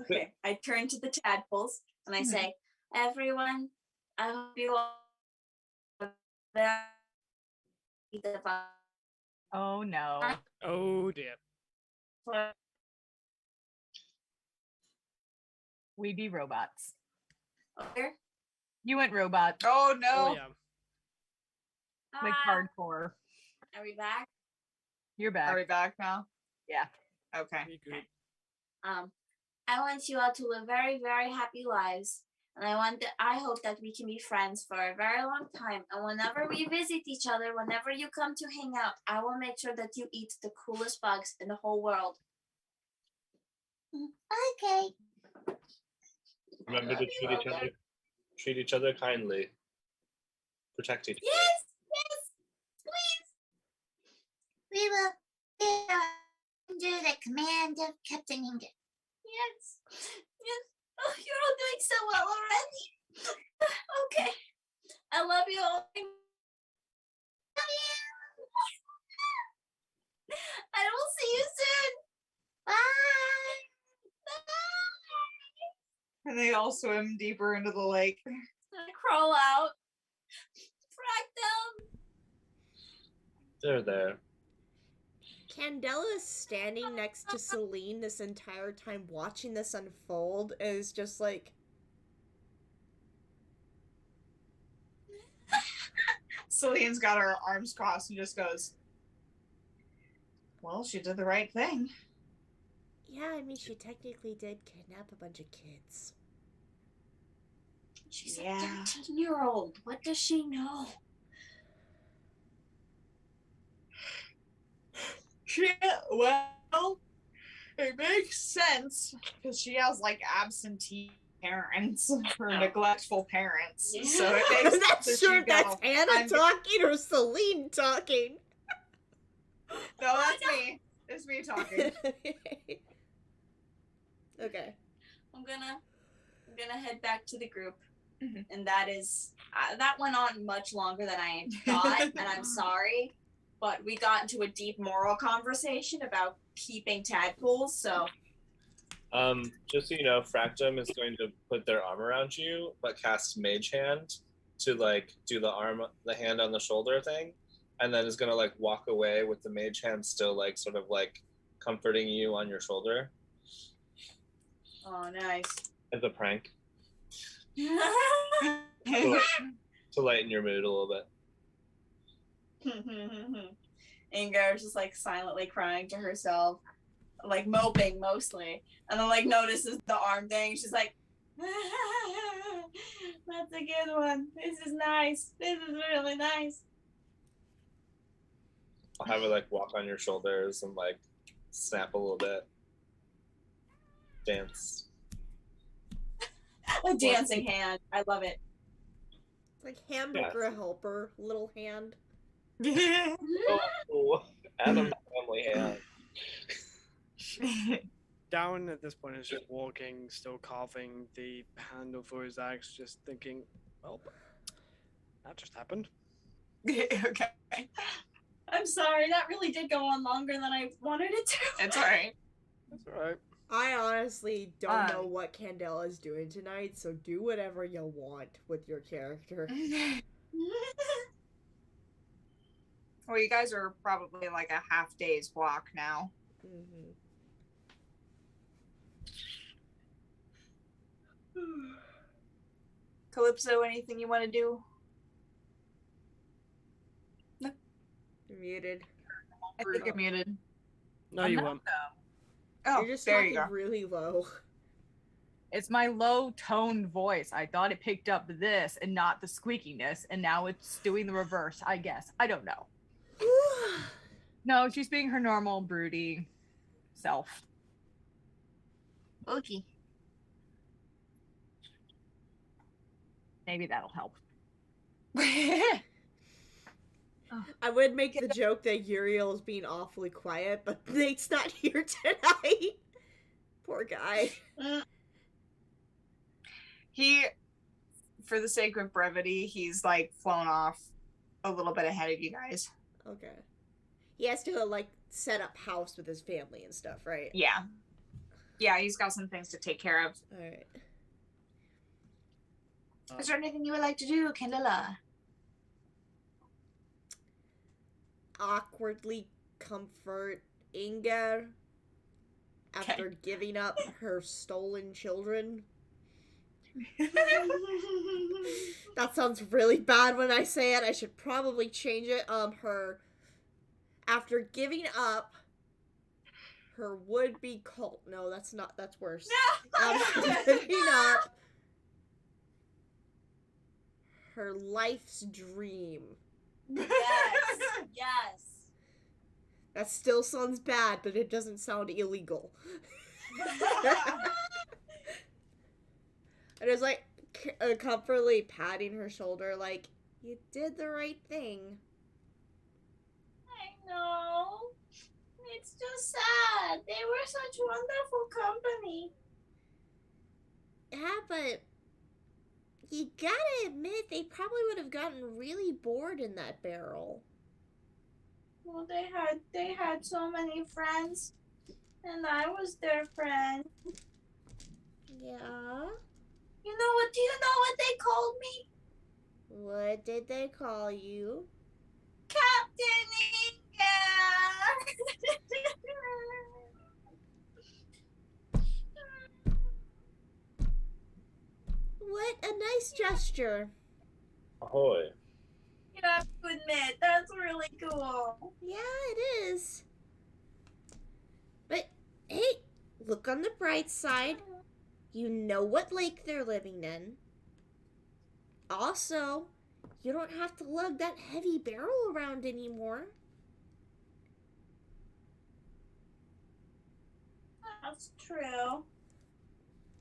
Okay, I turn to the tadpoles and I say, "Everyone, I hope you all have a very Oh no. Oh dear. We be robots. Here. You went robot. Oh no. Oh yeah. Like hardcore. Are we back? You're back. Are we back now? Yeah. Okay. Pretty good. I want you all to live very, very happy lives. And I hope that we can be friends for a very long time. And whenever we visit each other, whenever you come to hang out, I will make sure that you eat the coolest bugs in the whole world." Okay. Remember to treat each other kindly. Protect each other. Yes, please. We will be under the command of Captain Inger. Yes. Oh, you're all doing so well already. And they all swim deeper into the lake. I crawl out. Fractum. They're there. Candela's standing next to Celine this entire time watching this unfold and is just like... Celine's got her arms crossed and just goes, well, she did the right thing. Yeah, I mean, she technically did kidnap a bunch of kids. She's a 13-year-old. What does she know? Well, it makes sense because she has like absentee parents or neglectful parents. Yeah. So it makes sense. That's sure that's Hannah talking or Celine talking. No, that's me. It's me talking. Okay. I'm gonna head back to the group, and that is that went on much longer than I thought, and I'm sorry, but we got into a deep moral conversation about keeping tadpoles. So, just so you know, Fractum is going to put their arm around you, but cast Mage Hand to like do the hand on the shoulder thing, and then is gonna like walk away with the Mage Hand still like sort of like comforting you on your shoulder. oh, nice. As a prank. To lighten your mood a little bit. Ingar's just like silently crying to herself, like moping mostly, and then like notices the arm thing. She's like, "That's a good one. This is nice. This is really nice." I'll have her like walk on your shoulders and like snap a little bit. Dance. A dancing hand. I love it. Like hamburger helper, little hand. Oh, Adam family hand. Darwin at this point is just walking, still carving the handle for his axe, just thinking, well, that just happened. Okay. I'm sorry, that really did go on longer than I wanted it to. It's alright. That's alright. I honestly don't know what Candela is doing tonight, so do whatever you want with your character. Well, you guys are probably like a half day's walk now. Calypso, anything you want to do? You're muted. I think you're muted. No, you weren't. Oh, You're just there talking you go. really low. It's my low-toned voice. I thought it picked up this and not the squeakiness, and now it's doing the reverse, I guess. I don't know. No, she's being her normal, broody self. Okay. Maybe that'll help. I would make the joke that Uriel is being awfully quiet, but Nate's not here tonight. Poor guy. He, for the sake of brevity, he's like flown off a little bit ahead of you guys. Okay. He has to like set up house with his family and stuff, right? Yeah. Yeah, he's got some things to take care of. Alright. Is there anything you would like to do, Candela? Awkwardly comfort Inga after giving up her stolen children. That sounds really bad when I say it. I should probably change it. Her after giving up her would-be cult. No, that's worse. Giving up her life's dream. Yes. Yes. That still sounds bad, but it doesn't sound illegal. And it's like comfortably patting her shoulder, like, you did the right thing. I know. It's just sad. They were such wonderful company. Yeah, but you gotta admit, they probably would have gotten really bored in that barrel. Well, they had so many friends, and I was their friend. Yeah. me? What did they call you? Captain Inga! What a nice gesture. Ahoy. You have to admit, that's really cool. Yeah, it is. But hey, look on the bright side. You know what lake they're living in. Also, you don't have to lug that heavy barrel around anymore. That's true.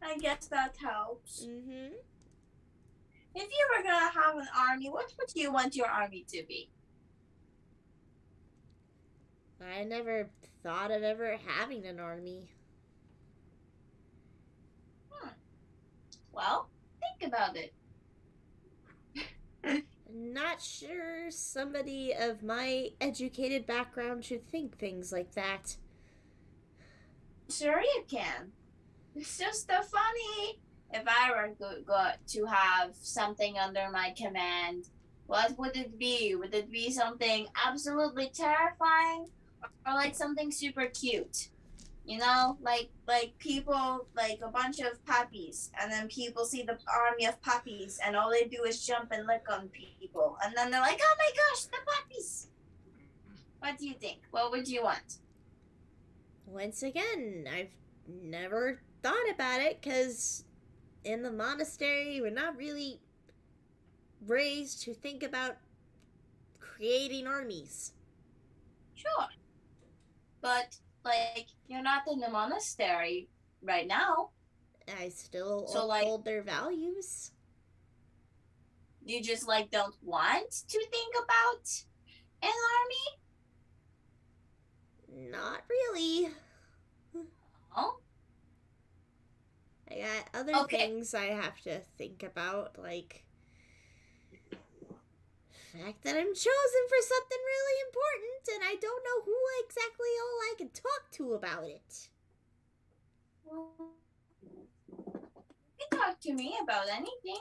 I guess that helps. Mm-hmm. If you were gonna have an army, what would you want your army to be? I never thought of ever having an army. Well, think about it. Not sure somebody of my educated background should think things like that. Sure you can. It's just so funny. If I were to have something under my command, what would it be? Would it be something absolutely terrifying, or like something super cute? You know, like people, like a bunch of puppies, and then people see the army of puppies, and all they do is jump and lick on people, and then they're like, "Oh my gosh, the puppies!" What do you think? What would you want? Once again, I've never thought about it because in the monastery, we're not really raised to think about creating armies. Sure, but like you're not in the monastery right now. I still So, uphold their values. You just like don't want to think about an army? Not really. Oh, I got other Okay. things I have to think about, like the fact that I'm chosen for something really important and I don't know who exactly all I can talk to about it. you can talk to me about anything.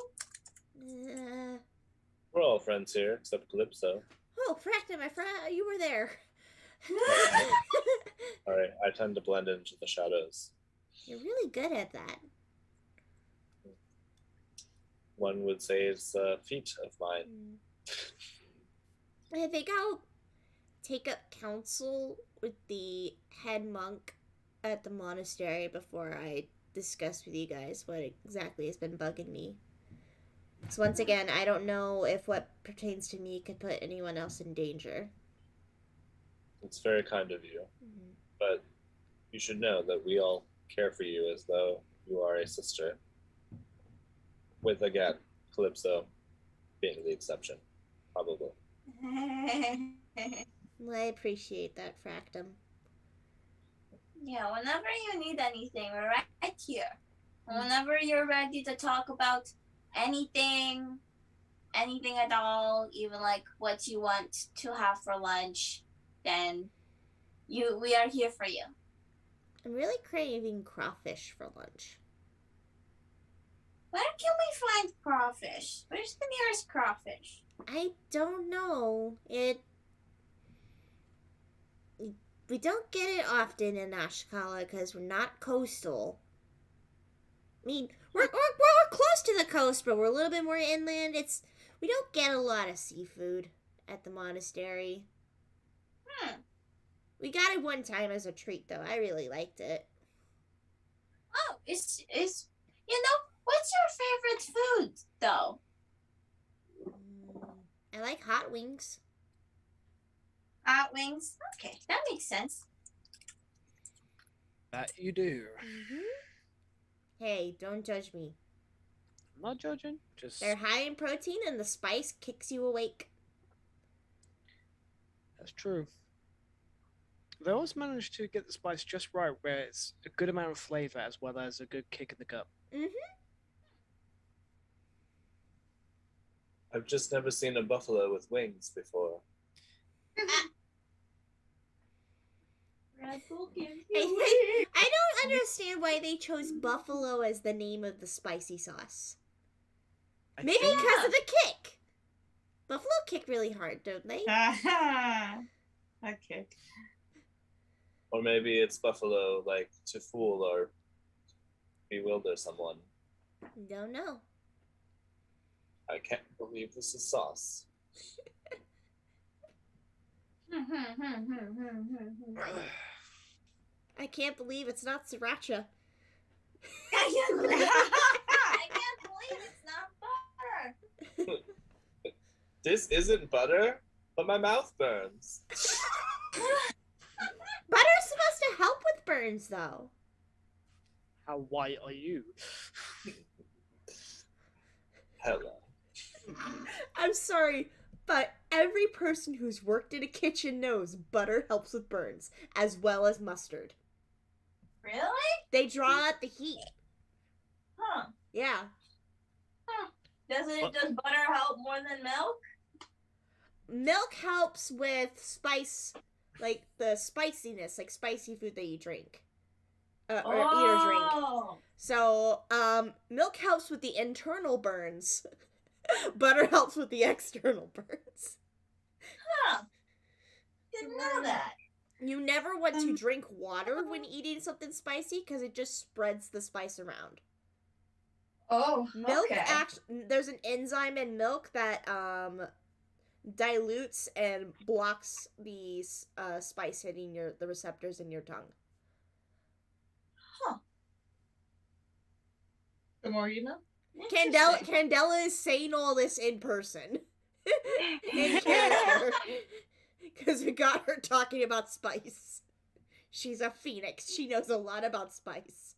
We're all friends here, except Calypso. Oh, Fracta, my friend, you were there. Alright, I tend to blend into the shadows. You're really good at that. One would say it's a feat of mine. I think I'll take up counsel with the head monk at the monastery before I discuss with you guys what exactly has been bugging me. So once again, I don't know if what pertains to me could put anyone else in danger. It's very kind of you, but you should know that we all care for you as though you are a sister. With, again, Calypso being the exception, probably. Well, I appreciate that, Fractum. Yeah, whenever you need anything, we're right here. And whenever you're ready to talk about anything at all, even like what you want to have for lunch, then we are here for you. I'm really craving crawfish for lunch. Where can we find crawfish? Where's the nearest crawfish? I don't know. We don't get it often in Ashkala because we're not coastal. I mean, we're close to the coast, but we're a little bit more inland. We don't get a lot of seafood at the monastery. We got it one time as a treat, though. I really liked it. Oh, what's your favorite food, though? I like hot wings. Hot wings? Okay, that makes sense. That you do. Hey, don't judge me. I'm not judging. Just They're high in protein and the spice kicks you awake. that's true. They always manage to get the spice just right, where it's a good amount of flavor as well as a good kick in the gut. I've just never seen a buffalo with wings before. Red Bull gives I don't understand why they chose buffalo as the name of the spicy sauce. I Maybe think- because of the kick. Buffalo kick really hard, don't they? Okay. Or maybe it's buffalo, like to fool or bewilder someone. Don't know. I can't believe this is sauce. I can't believe it's not sriracha. I can't believe it's not butter. This isn't butter, but my mouth burns. Butter's supposed to help with burns, though. How white are you? Hello. I'm sorry, but every person who's worked in a kitchen knows butter helps with burns, as well as mustard. Really? They draw out the heat. Huh. Yeah. Does butter help more than milk? Milk helps with spice, like the spiciness, like spicy food that you drink. Or eat or drink. Oh. So, milk helps with the internal burns. Butter helps with the external burns. Huh. Didn't know that. You never want to drink water when eating something spicy because it just spreads the spice around. Oh, Milk okay. there's an enzyme in milk that dilutes and blocks the spice hitting the receptors in your tongue. The more you know. Candela is saying all this in person. In character. Because we got her talking about spice. She's a phoenix. She knows a lot about spice.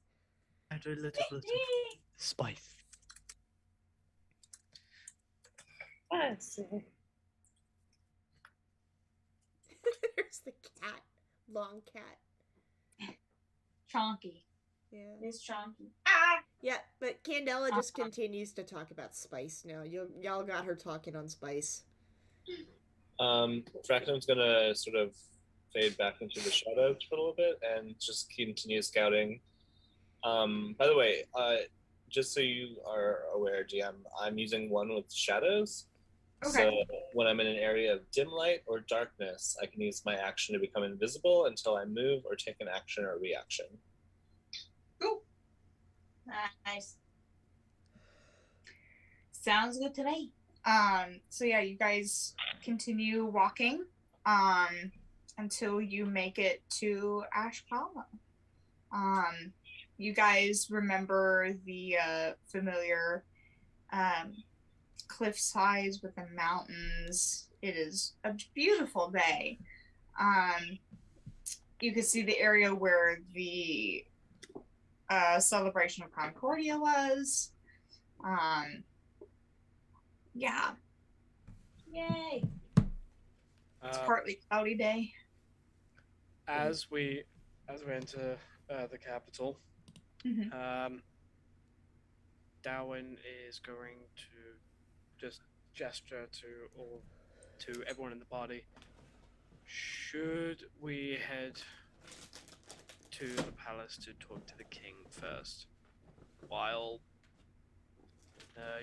Add a little bit of spice. There's the cat. Long cat. Chonky. Yeah. It's chonky. Ah! Yeah, but Candela just continues to talk about spice now. Y'all got her talking on spice. Fractum's gonna sort of fade back into the shadows for a little bit and just continue scouting. By the way, just so you are aware, GM, I'm using one with shadows. Okay. So when I'm in an area of dim light or darkness, I can use my action to become invisible until I move or take an action or reaction. Cool. Nice. Sounds good to me. So yeah, you guys continue walking until you make it to Ash Hollow. You guys remember the familiar cliff sides with the mountains. It is a beautiful day. You can see the area where the celebration of Concordia was. Yeah, Yay. it's partly cloudy day. As we enter the capital, Mhm. Darwin is going to just gesture to everyone in the party. Should we head to the palace to talk to the king first, while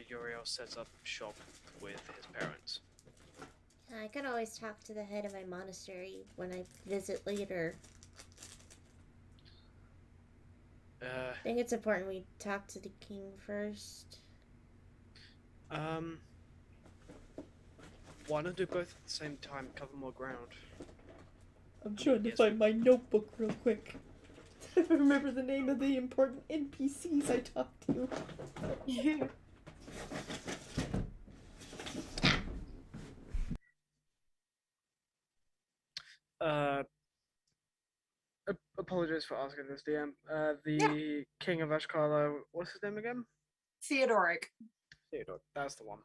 Uriel sets up shop with his parents? I could always talk to the head of my monastery when I visit later. I think it's important we talk to the king first. Why not do both at the same time? Cover more ground. I'm trying to find my notebook real quick. Remember the name of the important NPCs I talked to. Apologies for asking this, DM. The King of Ashkala, what's his name again? Theodoric. Theodore, that's the one.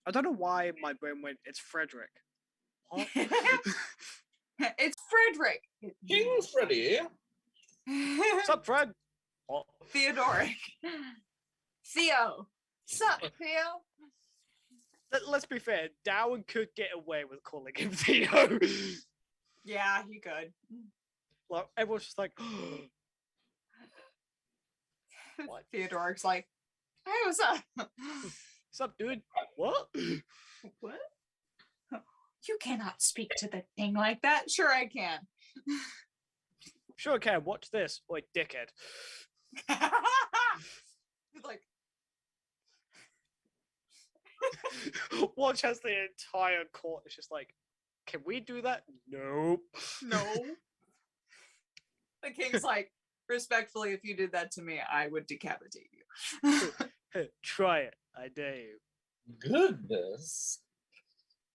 I don't know why my brain went, it's Frederick. What? It's Frederick. King Freddy. What's up, Fred? What? Theodoric. Theo. Sup, Theo? Let's be fair, Darwin could get away with calling him Theo. Yeah, he could. Like, everyone's just like, what? Theodoric's like, Hey, what's up? What's up, dude? What? What? You cannot speak to the thing like that. Sure, I can. Sure can. Watch this. Boy, dickhead. It's like, Watch as the entire court is just like, can we do that? Nope. no. The king's like, respectfully, if you did that to me, I would decapitate you. Try it. I dare you. Goodness.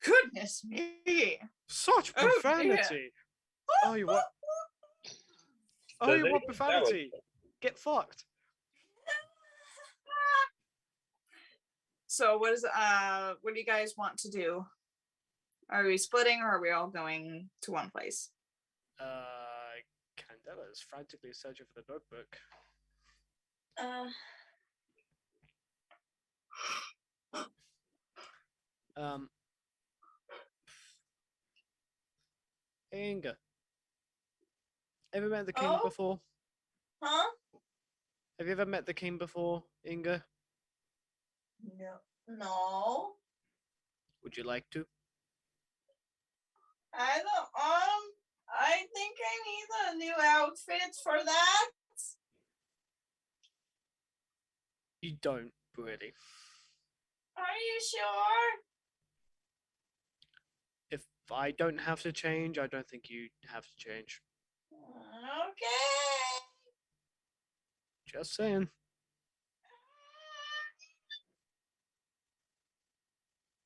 Goodness me. Such Oh, dear. profanity. Oh, you want? Oh, So you there want you go. profanity? Get fucked. So what do you guys want to do? Are we splitting or are we all going to one place? Candela is frantically searching for the notebook. Inga. Ever met the king Oh? before? Huh? Have you ever met the king before, Inga? No. Would you like to? I don't. I think I need a new outfit for that. You don't, really. Are you sure? If I don't have to change, I don't think you have to change. Okay. Just saying.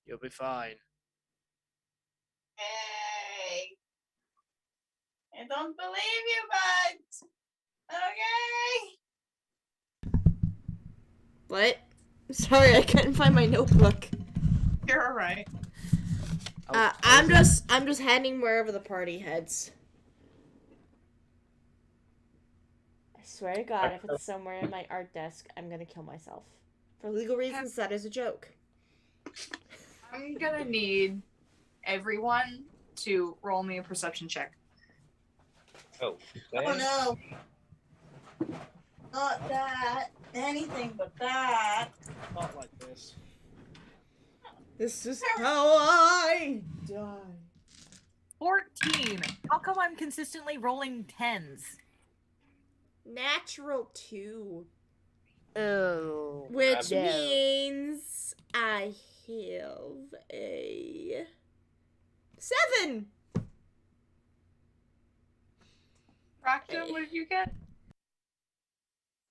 You'll be fine. Hey. I don't believe you, but okay. What? Sorry, I couldn't find my notebook. You're all right. I'm just heading wherever the party heads. I swear to God, if it's somewhere in my art desk, I'm gonna kill myself. For legal reasons, that is a joke. I'm gonna need everyone to roll me a perception check. Oh, Oh no. Not that. Anything but that. Not like this. This is how I die. 14. How come I'm consistently rolling 10s? Natural 2. Oh. Which No. means I have a 7. Fractum, what did you get?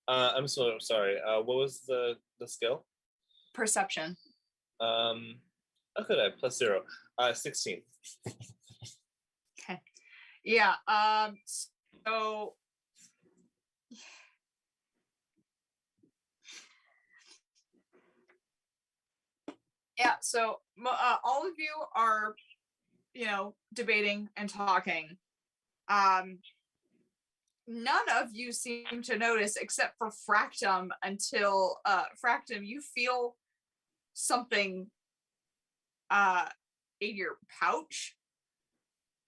I'm so sorry. What was the skill? Perception. How could I? +0. 16. Okay. Yeah. So. Yeah. So all of you are, debating and talking. None of you seem to notice, except for Fractum, until Fractum, you feel something in your pouch,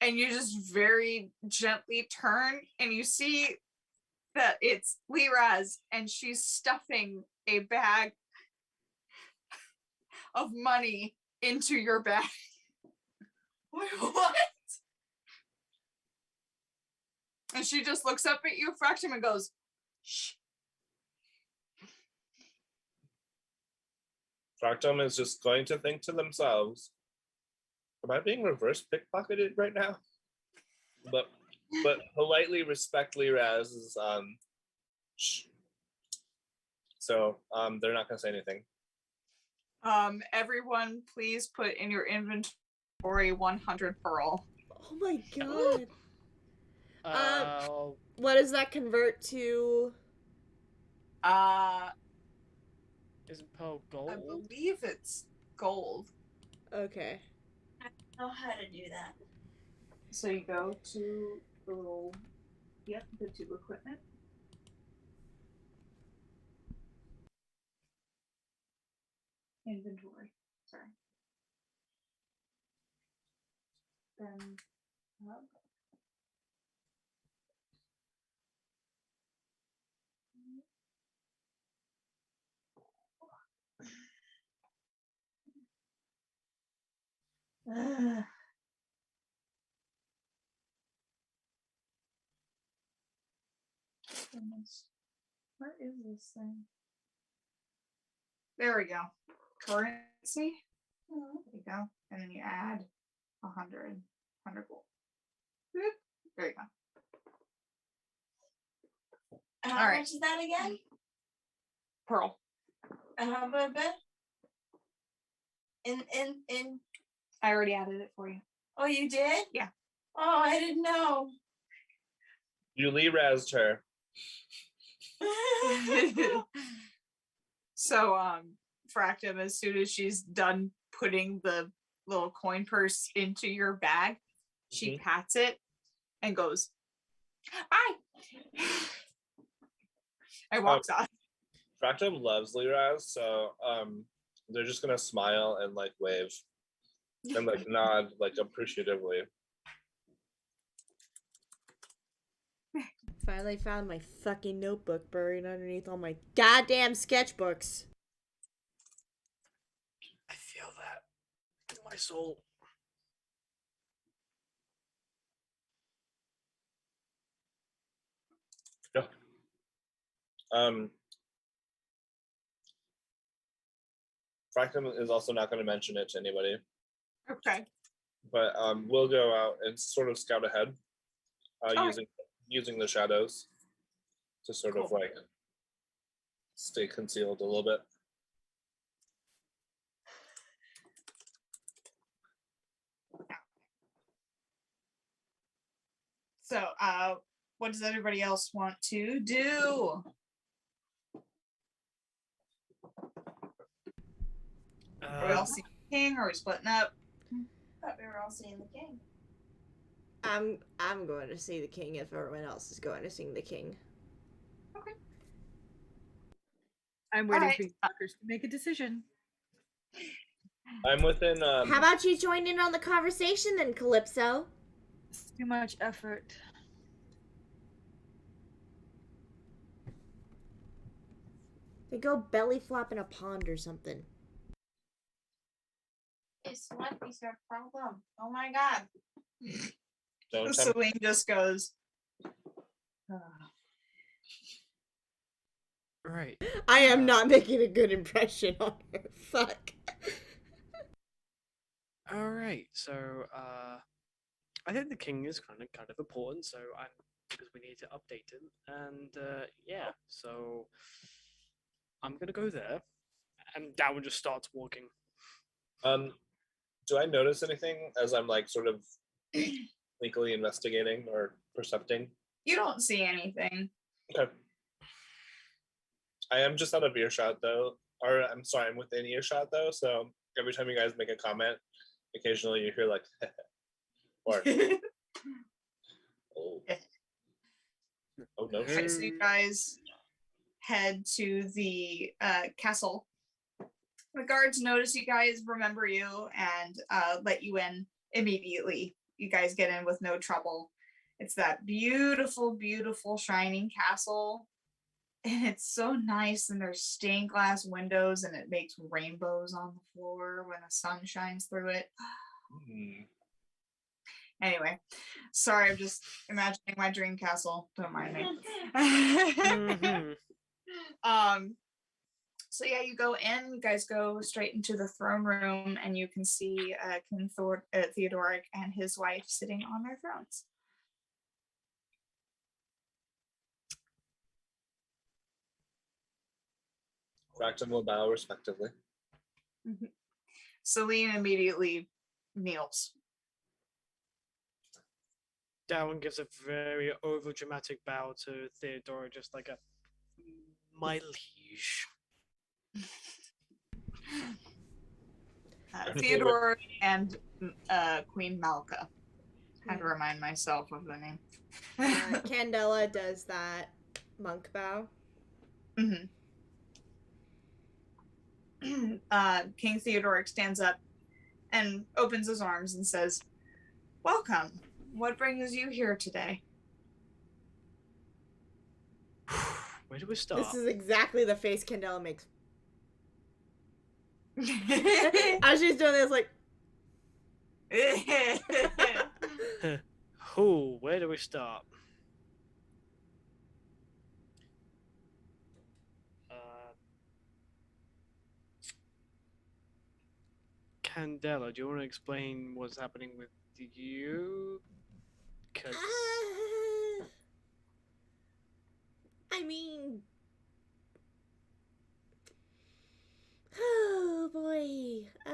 and you just very gently turn, and you see that it's Liraz, and she's stuffing a bag of money into your bag. Wait, what? And she just looks up at you, Fractum, and goes, shh. Fractum is just going to think to themselves, am I being reverse pickpocketed right now? But politely, respectfully, Raz is shh. So they're not gonna say anything. Everyone, please put in your inventory 100 pearl. Oh my God. Uh, What does that convert to? isn't pearl gold? I believe it's gold. Okay. I don't know how to do that. So you go to the little, the to equipment. Inventory. Sorry. Then Goodness. Where is this thing? There we go. Currency. There you go. And then you add 100 gold. Boop. There you go. How All right. much is that again? Pearl. And how about that? In. I already added it for you. Oh, you did? Yeah. Oh, I didn't know. You Lee-razzed her. So, Fractum, as soon as she's done putting the little coin purse into your bag, she pats it and goes, "Bye," and walks off. Fractum loves Lee-razz, so they're just gonna smile and like wave and like nod like appreciatively. Finally found my fucking notebook buried underneath all my goddamn sketchbooks. I feel that in my soul. Yeah. Fractum is also not going to mention it to anybody, Okay. but we'll go out and sort of scout ahead, Alright. using the shadows to sort of Cool. like stay concealed a little bit. So, what does everybody else want to do? Are we all seeing the king? Are we splitting up? I thought we were all seeing the king. I'm going to see the king if everyone else is going to sing the king. I'm waiting Alright. for you fuckers to make a decision. I'm within. How about you join in on the conversation then, Calypso? It's too much effort. They go belly flop in a pond or something. It's what is your problem? Oh my god. Don't tell me. Celine just goes, Right. I am not making a good impression on her. Fuck. All right. So, I think the king is kind of important. So, because we need to update him, and yeah. So, I'm gonna go there, and Darwin just starts walking. Do I notice anything as I'm like sort of sneakily investigating or percepting? "You don't see anything." Okay. I am just out of earshot though, or I'm sorry, I'm within earshot though. So every time you guys make a comment, occasionally you hear like, or oh, oh no, Okay, so you guys head to the castle. The guards notice you guys, remember you, and let you in immediately. You guys get in with no trouble. It's that beautiful, beautiful, shining castle. And it's so nice, and there's stained glass windows, and it makes rainbows on the floor when the sun shines through it. Anyway, sorry, I'm just imagining my dream castle. Don't mind me. So yeah, you go in. You guys go straight into the throne room, and you can see King Theodoric and his wife sitting on their thrones. Fractum will bow respectively. Celine immediately kneels. Darwin gives a very over-dramatic bow to Theodora, just like a my liege. Theodore and Queen Malka. Had to remind myself of the name. Candela does that monk bow. King Theodoric stands up and opens his arms and says, "Welcome. What brings you here today?" Where do we start? This is exactly the face Candela makes. As she's doing this, like, Who? Where do we start? Candela, do you want to explain what's happening with you? Because I mean, oh boy. How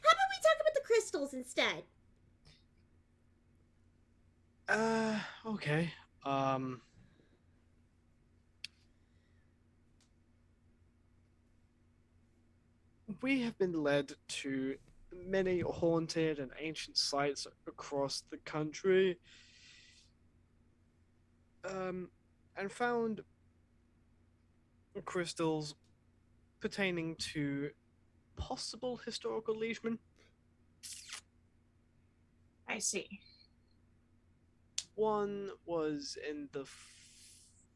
about we talk about the crystals instead? Okay. We have been led to many haunted and ancient sites across the country, and found crystals pertaining to possible historical liegemen. I see. One was in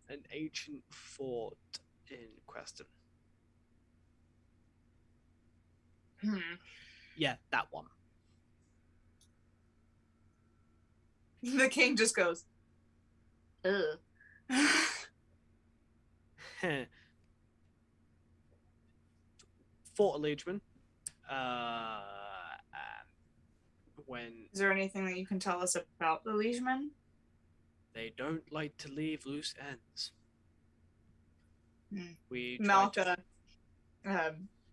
an ancient fort in Queston. Yeah, that one. The king just goes, ugh. Fort Liegeman. When Is there anything that you can tell us about the liegemen? they don't like to leave loose ends. We Malka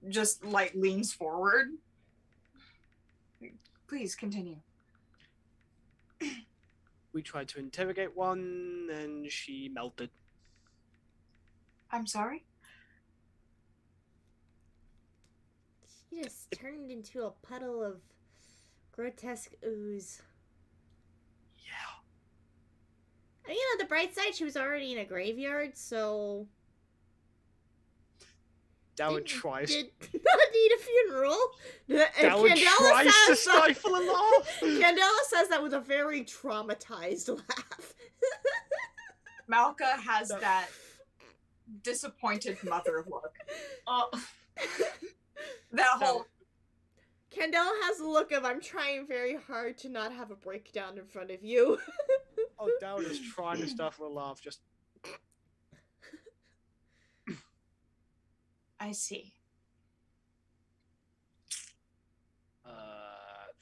just like leans forward. Please continue. We tried to interrogate one, and she melted. I'm sorry? She just turned into a puddle of grotesque ooze. Yeah. I mean, on the bright side, she was already in a graveyard, so... Dowd tries. Did not need a funeral. Dowd tries to stifle a laugh. Candela says that with a very traumatized laugh. Malka has that disappointed mother look. Oh, that whole. Candela has a look of, I'm trying very hard to not have a breakdown in front of you. Oh, Dowd is trying to stifle a laugh, just... I see.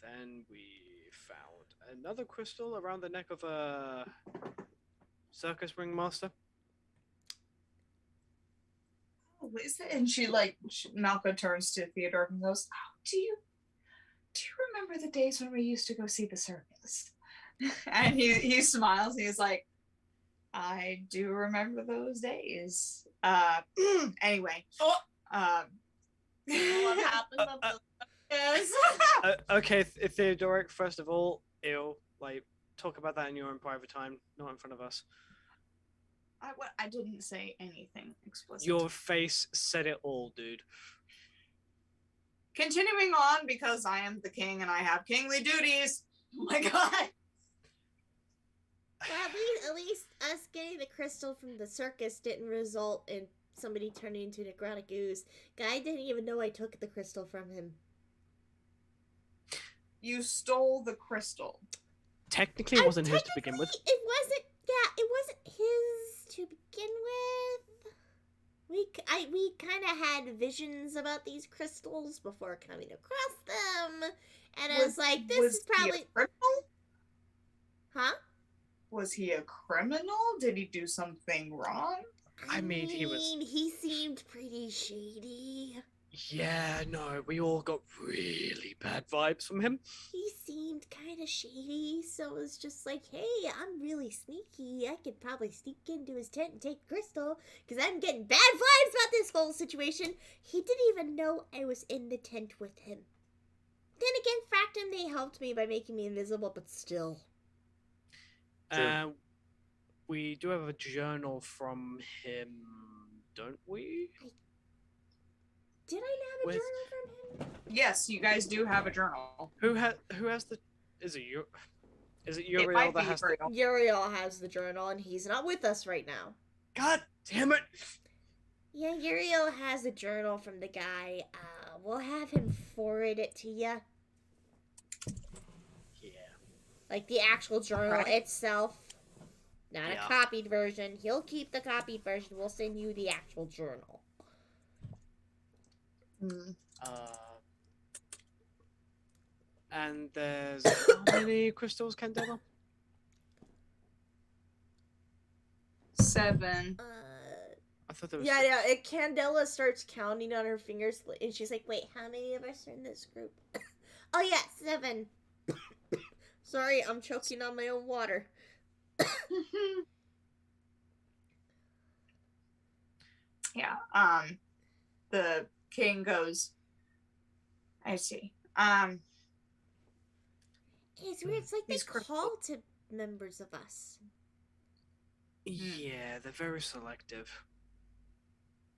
Then we found another crystal around the neck of a circus ringmaster. Oh, is it? And Malka turns to Theodore and goes, "Oh, do you remember the days when we used to go see the circus?" And he smiles. And he's like, "I do remember those days." Anyway. What happened to the Yes. Okay, Theodoric, first of all, talk about that in your own private time, not in front of us. I didn't say anything explicit. Your face said it all, dude. Continuing on, because I am the king and I have kingly duties. Oh my god. Well, at least us getting the crystal from the circus didn't result in somebody turning into a necrotic ooze. Guy didn't even know I took the crystal from him. You stole the crystal. Technically, it wasn't his to begin with. It wasn't his to begin with. We kind of had visions about these crystals before coming across them, and I was like, "This is probably." He a criminal? Huh? Was he a criminal? Did he do something wrong? I mean, he seemed pretty shady. Yeah, no, we all got really bad vibes from him. He seemed kind of shady, so it was just like, hey, I'm really sneaky. I could probably sneak into his tent and take crystal, because I'm getting bad vibes about this whole situation. He didn't even know I was in the tent with him. Then again, Fractum, they helped me by making me invisible, but still. We do have a journal from him, don't we? Did I have a journal from him? Yes, you guys do have a journal. Who has the? Is it you? Is it It Uriel might that be has Uriel. Uriel has the journal, and he's not with us right now. God damn it! Yeah, Uriel has a journal from the guy. we'll have him forward it to you. Yeah. Like the actual journal Right. itself. Not Yeah. a copied version. He'll keep the copied version. We'll send you the actual journal. And there's how many crystals, Candela? 7. I thought there was Yeah. 6. Candela starts counting on her fingers, and she's like, "Wait, how many of us are in this group?" Oh yeah, 7. Sorry, I'm choking on my own water. Yeah. The king goes, I see. It's weird. It's like they These crystals- call to members of us. Yeah, they're very selective.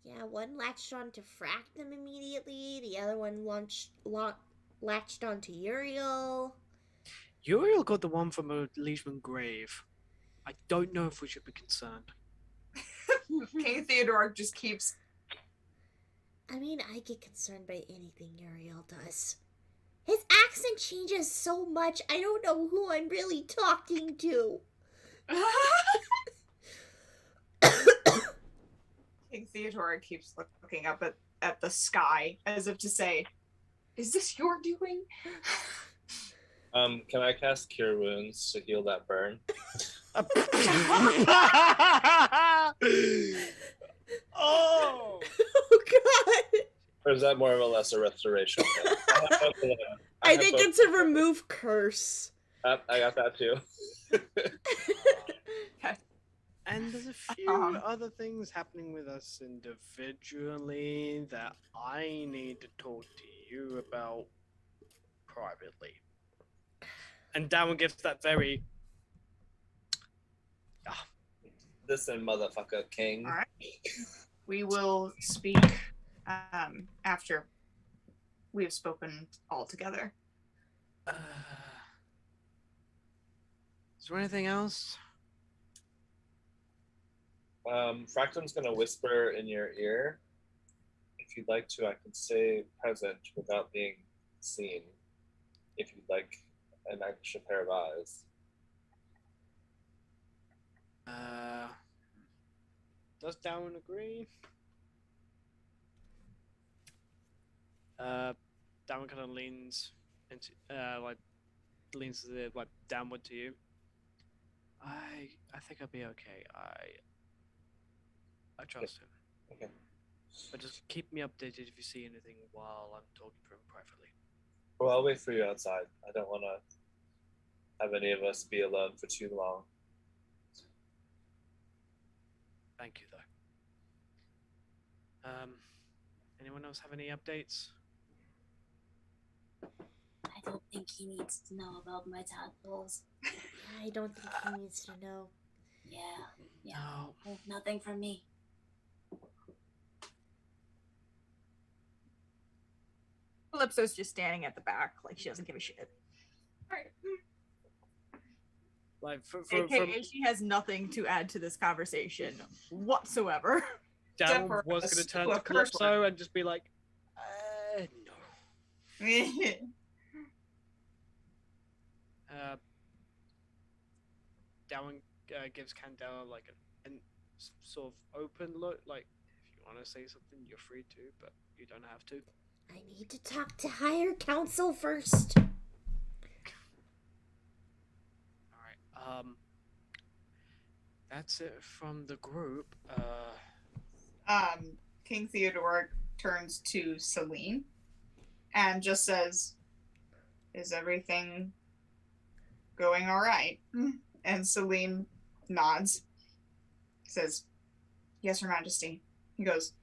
Yeah, one latched on to Fractum immediately. The other one latched on to Uriel. Uriel got the one from a Leishman grave. I don't know if we should be concerned. King Theodore just keeps. I mean, I get concerned by anything Uriel does. His accent changes so much, I don't know who I'm really talking to. King Theodore keeps looking up at the sky as if to say, "Is this your doing?" Can I cast Cure Wounds to heal that burn? Oh! Oh god! Or is that more of a lesser restoration? I think it's a remove curse. I got that too. And there's a few other things happening with us individually that I need to talk to you about privately. And Darwin gives that very... Listen, motherfucker, king. All right. We will speak after we have spoken all together. Is there anything else? Fractum's gonna whisper in your ear. If you'd like to, I can stay present without being seen. If you'd like an extra pair of eyes. Does Darwin agree? Darwin kind of leans into, leans downward to you. I think I'll be okay. I trust him. Okay. But just keep me updated if you see anything while I'm talking to him privately. Well, I'll wait for you outside. I don't want to have any of us be alone for too long. Thank you, though. Anyone else have any updates? I don't think he needs to know about my tadpoles. I don't think he needs to know. Yeah. No. Nothing from me. Calypso's just standing at the back, like she doesn't give a shit. Alright. Like AKA, she has nothing to add to this conversation whatsoever. Darwin Except for was a going to turn couple to of curse Calypso and just be like, no. Darwin gives Candela like an sort of open look, like if you want to say something, you're free to, but you don't have to. I need to talk to higher council first. Alright, that's it from the group. King Theodore turns to Celine and just says, "Is everything going all right?" And Celine nods, says, "Yes, Her Majesty." He goes,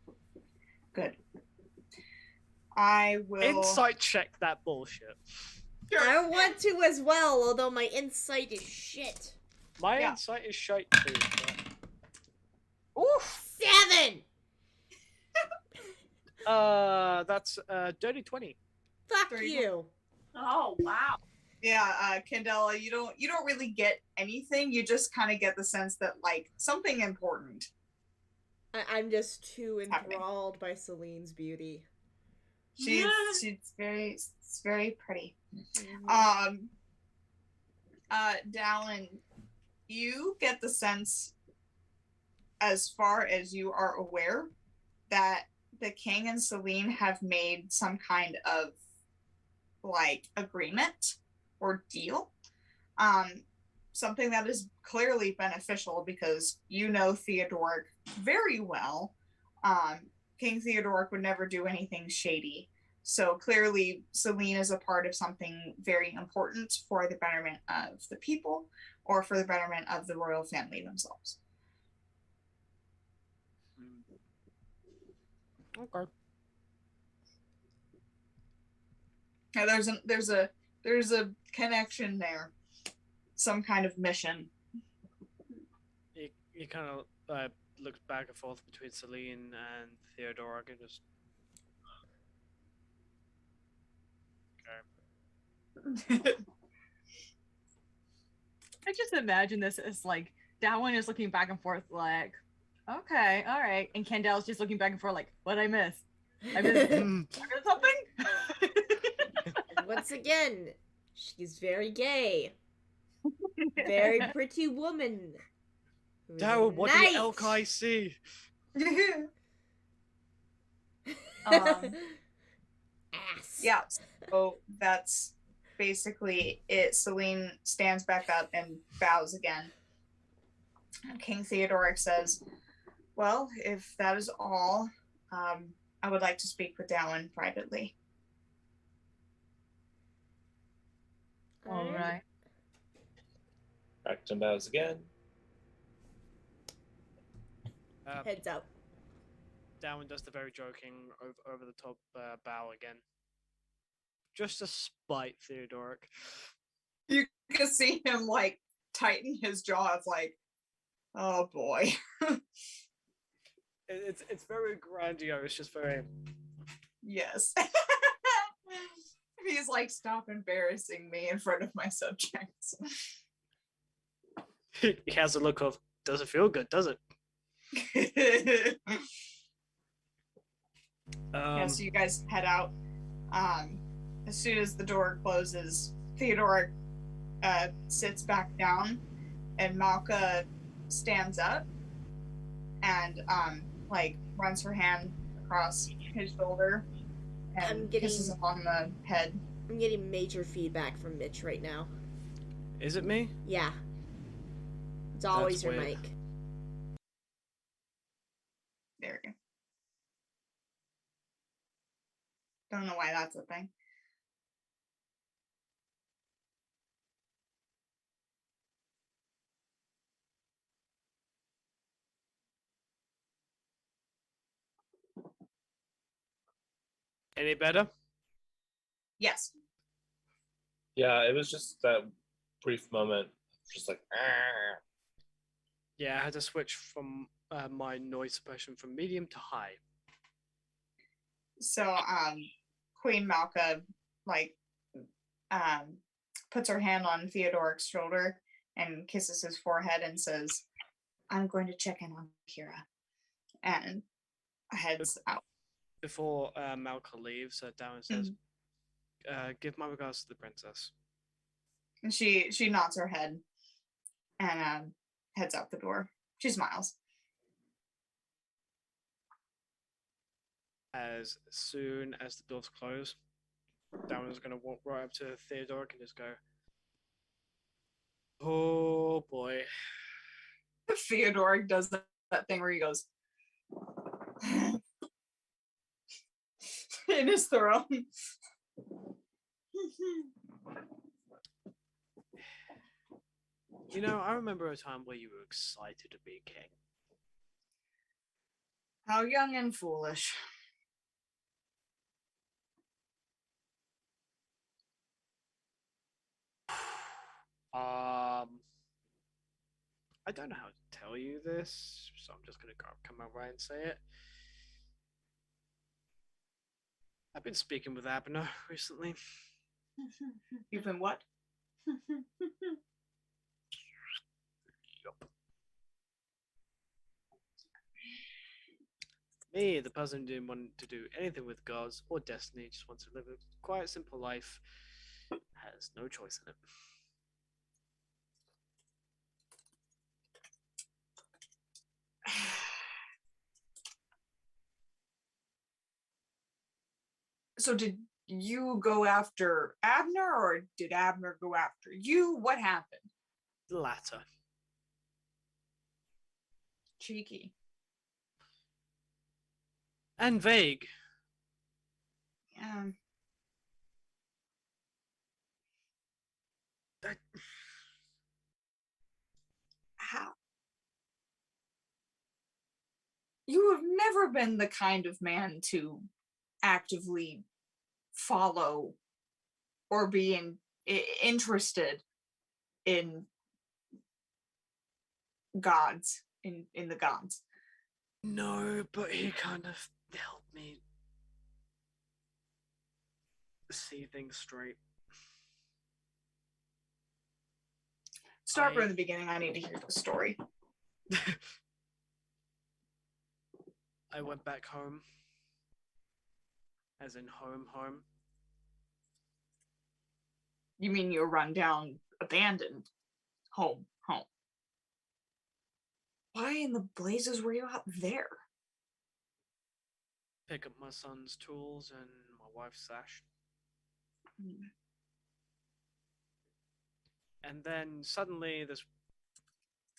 "Good. I will..." Insight check that bullshit. I want to as well, although my insight is shit. My Yeah. insight is shite too. But... Oof! 7! That's dirty 20. Fuck 31. you. Oh, wow. Yeah, Candela, you don't really get anything. You just kind of get the sense that like something important. I'm just too Happening. enthralled by Celine's beauty. She's very pretty. Dallin, you get the sense, as far as you are aware, that the king and Celine have made some kind of like agreement or deal. Something that is clearly beneficial because you know Theodoric very well. King Theodoric would never do anything shady. So clearly Celine is a part of something very important for the betterment of the people or for the betterment of the royal family themselves. Okay. Now, there's a connection there, some kind of mission. He kind of looks back and forth between Celine and Theodoric and just. Okay. I just imagine this as like Darwin is looking back and forth like, okay, all right, and Candel's just looking back and forth like, what I miss? I missed something. And once again, she's very gay. Very pretty woman. Darwin, what Knight. the elk I see? Ass. Yeah, so that's basically it. Celine stands back up and bows again. King Theodoric says, well, if that is all, I would like to speak with Dallin privately. All right. Fractum bows again. Heads up. Darwin does the very joking over the top bow again. Just to spite Theodoric. You can see him like tighten his jaw. It's like, oh boy. It's very grandiose, just very. Yes. He's like, stop embarrassing me in front of my subjects. He has a look of, doesn't feel good, does it? Yeah, so you guys head out. As soon as the door closes, Theodoric sits back down, and Malka stands up and like runs her hand across his shoulder and kisses him on the head. I'm getting major feedback from Mitch right now. Is it me? Yeah. It's always your weird. mic. There we go. Don't know why that's a thing. Any better? Yes. Yeah, it was just that brief moment, just like. Argh. Yeah, I had to switch from my noise suppression from medium to high. So, Queen Malka, like, puts her hand on Theodoric's shoulder and kisses his forehead and says, I'm going to check in on Kira. And heads out. Before Malka leaves, Darwin says, give my regards to the princess. And she nods her head and heads out the door. She smiles. As soon as the doors close, Darwin's going to walk right up to Theodoric and just go, oh boy. Theodoric does that thing where he goes in his throne. You know, I remember a time where you were excited to be king. How young and foolish. I don't know how to tell you this, so I'm just gonna come out right and say it. I've been speaking with Abner recently. You've been what? Yup. Me, the person who didn't want to do anything with gods or destiny, just wants to live a quiet, simple life, has no choice in it. So did you go after Abner or did Abner go after you? What happened? The latter. Cheeky. And vague. Yeah. I- How? You have never been the kind of man to actively follow or be interested in gods, in the gods. No, but he kind of helped me see things straight. Start from the beginning. I need to hear the story. I went back home. As in home. You mean your rundown, abandoned home? Why in the blazes were you out there? Pick up my son's tools and my wife's sash. And then suddenly this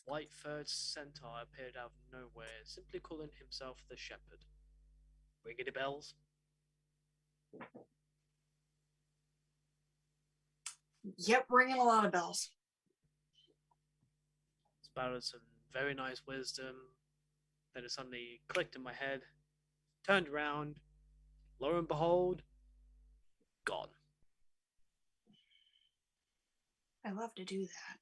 white-furred centaur appeared out of nowhere, simply calling himself the Shepherd. Riggedy bells? Yep, ringing a lot of bells. Spouted some very nice wisdom. Then it suddenly clicked in my head. Turned around. Lo and behold, gone. I love to do that.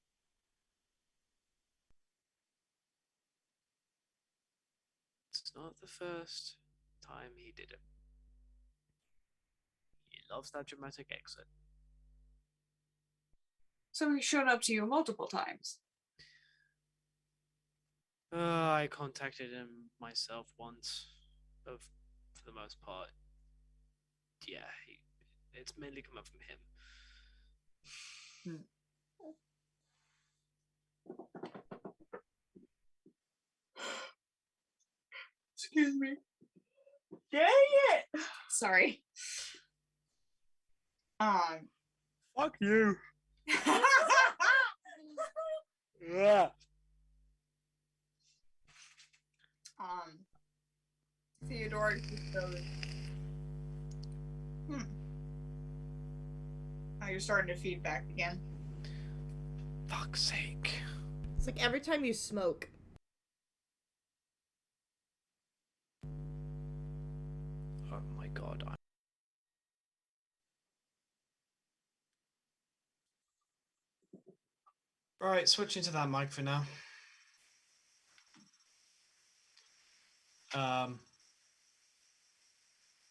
It's not the first time he did it. He loves that dramatic exit. So he showed up to you multiple times. I contacted him myself once, but for the most part, yeah, it's mainly come up from him. Excuse me. Dang it! Sorry. Fuck you. Yeah. Theodore just goes, Now you're starting to feedback again. Fuck's sake. It's like every time you smoke. Oh my god. Right, switching to that mic for now.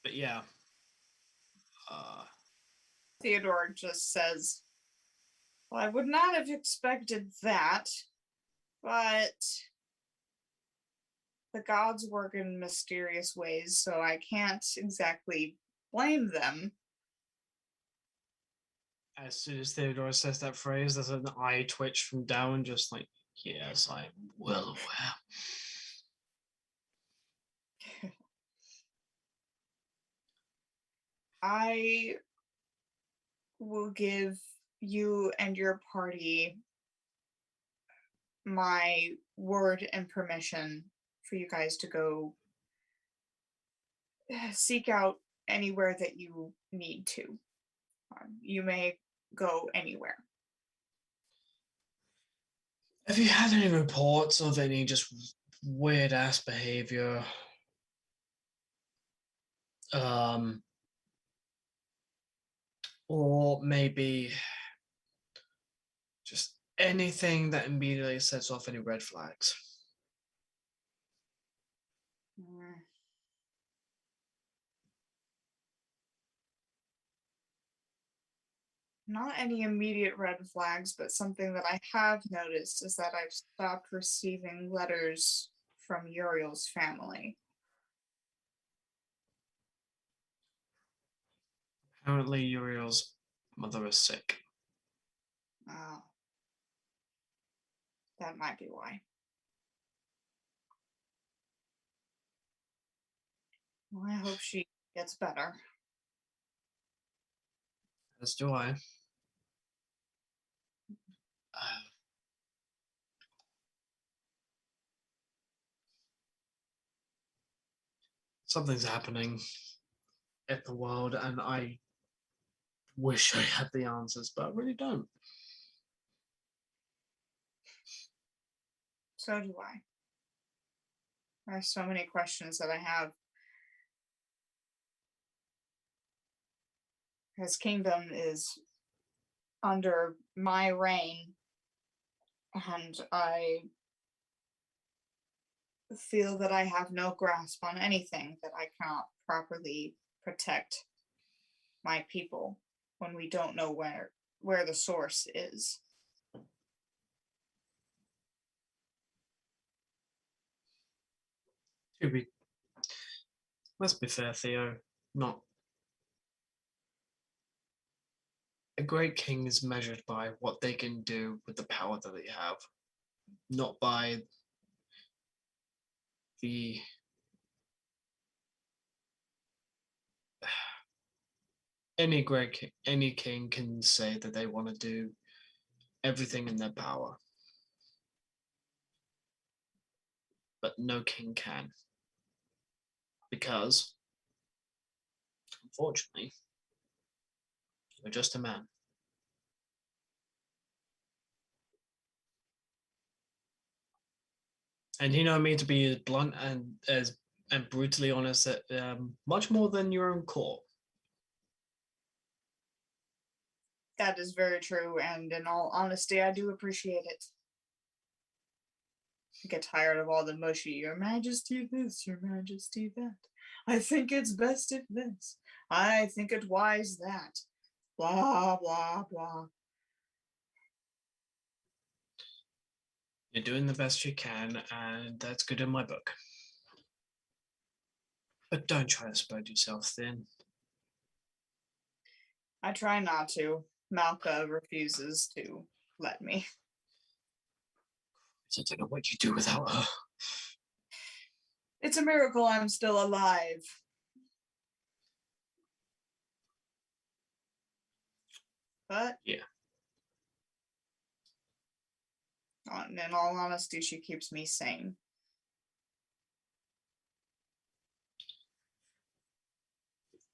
But yeah. Theodore just says, well, I would not have expected that, but the gods work in mysterious ways, so I can't exactly blame them. As soon as Theodore says that phrase, there's an eye twitch from Down, just like, yes, I'm well aware. I will give you and your party my word and permission for you guys to go seek out anywhere that you need to. You may go anywhere. Have you had any reports of any just weird ass behavior? Or maybe just anything that immediately sets off any red flags? Not any immediate red flags, but something that I have noticed is that I've stopped receiving letters from Uriel's family. Apparently, Uriel's mother is sick. Oh. That might be why. Well, I hope she gets better. As do I. Something's happening in the world, and I wish I had the answers, but I really don't. So do I. There are so many questions that I have. His kingdom is under my reign, and I feel that I have no grasp on anything, that I cannot properly protect my people when we don't know where the source is. Let's be fair, Theo. Not a great king is measured by what they can do with the power that they have, not by the any king can say that they want to do everything in their power, but no king can, because unfortunately you're just a man. And you know me to be as blunt and brutally honest that much more than your own court. That is very true, and in all honesty, I do appreciate it. I get tired of all the mushy, Your Majesty this, Your Majesty that. I think it's best if this. I think it wise that. Blah, blah, blah. You're doing the best you can, and that's good in my book. But don't try to spread yourself thin. I try not to. Malka refuses to let me. I don't know what you do without her. It's a miracle I'm still alive. But yeah, in all honesty, she keeps me sane.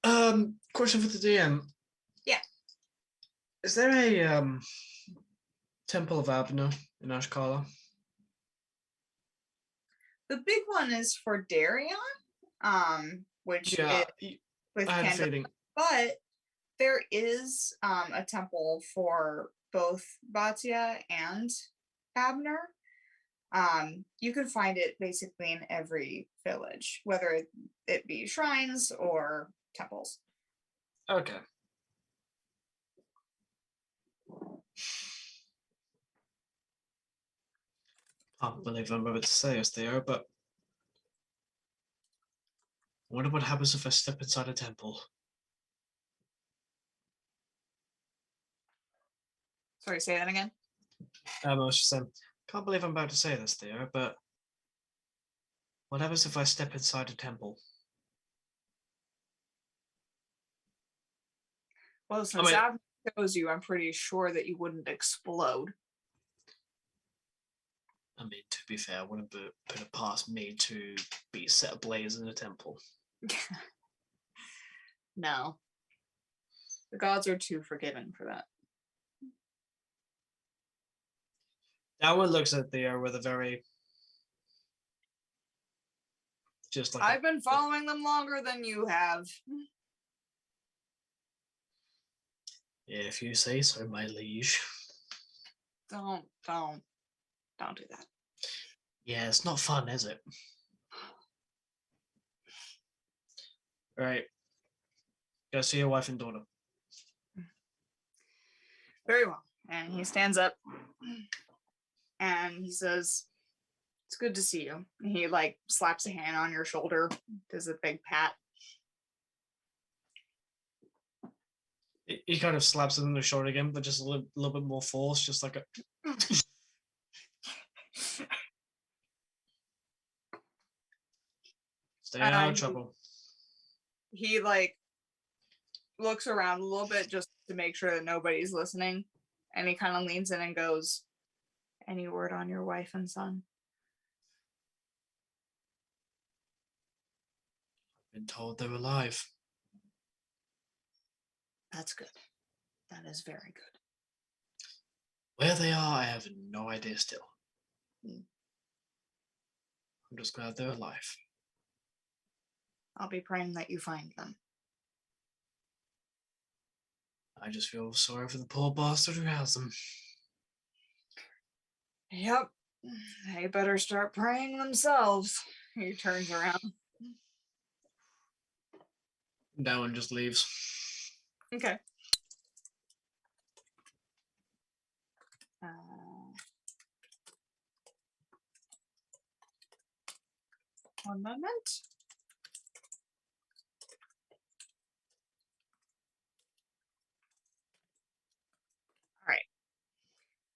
Question for the DM. Yeah. Is there a Temple of Abner in Ashkala? The big one is for Darion, which Yeah, is with I had a Pandor. feeling. But there is a temple for both Batia and Abner. You can find it basically in every village, whether it be shrines or temples. Okay. I can't believe I'm about to say this, Theo, but I wonder what happens if I step inside a temple. Sorry, say that again. I was just saying, can't believe I'm about to say this, Theo, but what happens if I step inside a temple? Well, since Abner chose you, I'm pretty sure that you wouldn't explode. I mean, to be fair, I wouldn't put it past me to be set ablaze in a temple. No. The gods are too forgiving for that. That one looks at Theo with a very... just like I've been following them longer than you have. Yeah, if you say so, my liege. Don't do that. Yeah, it's not fun, is it? Right. Go see your wife and daughter. Very well. And he stands up and he says, "It's good to see you." And he like slaps a hand on your shoulder, does a big pat. He kind of slaps it in the shoulder again, but just a little bit more force, just like a. Stay out of trouble. He like looks around a little bit just to make sure that nobody's listening, and he kind of leans in and goes, "Any word on your wife and son?" Been told they're alive. That's good. That is very good. Where they are, I have no idea still. Hmm. I'm just glad they're alive. I'll be praying that you find them. I just feel sorry for the poor bastard who has them. Yep. They better start praying themselves. He turns around. Darwin just leaves. Okay. One moment.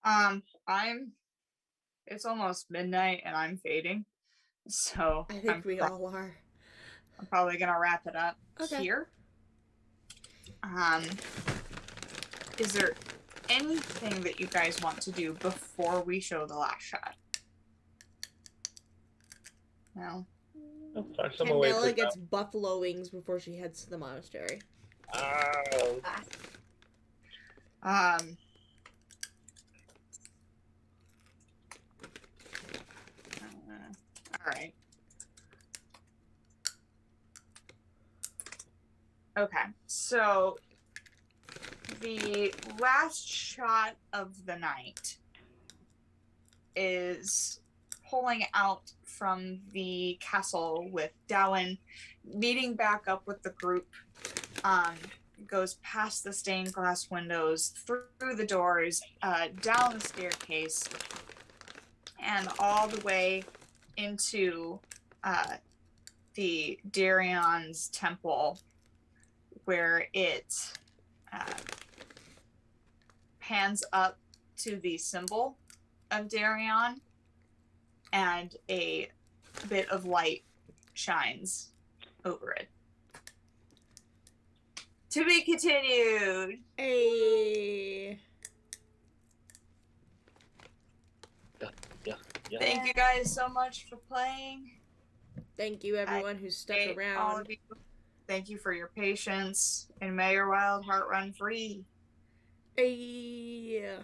All right. It's almost midnight and I'm fading. So I think we all are. I'm probably gonna wrap it up here. Is there anything that you guys want to do before we show the last shot? No. Candela gets buffalo wings before she heads to the monastery. Oh. All right. Okay, so the last shot of the night is pulling out from the castle with Dowan, meeting back up with the group, goes past the stained glass windows, through the doors, down the staircase, and all the way into the Darion's temple, where it pans up to the symbol of Darion, and a bit of light shines over it. To be continued. Hey. Yeah. Thank you guys so much for playing. Thank you, everyone who stuck All around. of you. Thank you for your patience, and may your wild heart run free. Hey.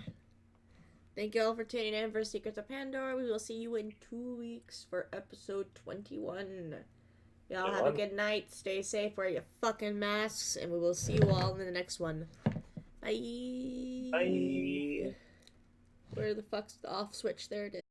Thank you all for tuning in for Secrets of Pandor. We will see you in 2 weeks for episode 21. Y'all have a good night. Stay safe. Wear your fucking masks. And we will see you all in the next one. Bye. Bye. Where the fuck's the off switch? There it is.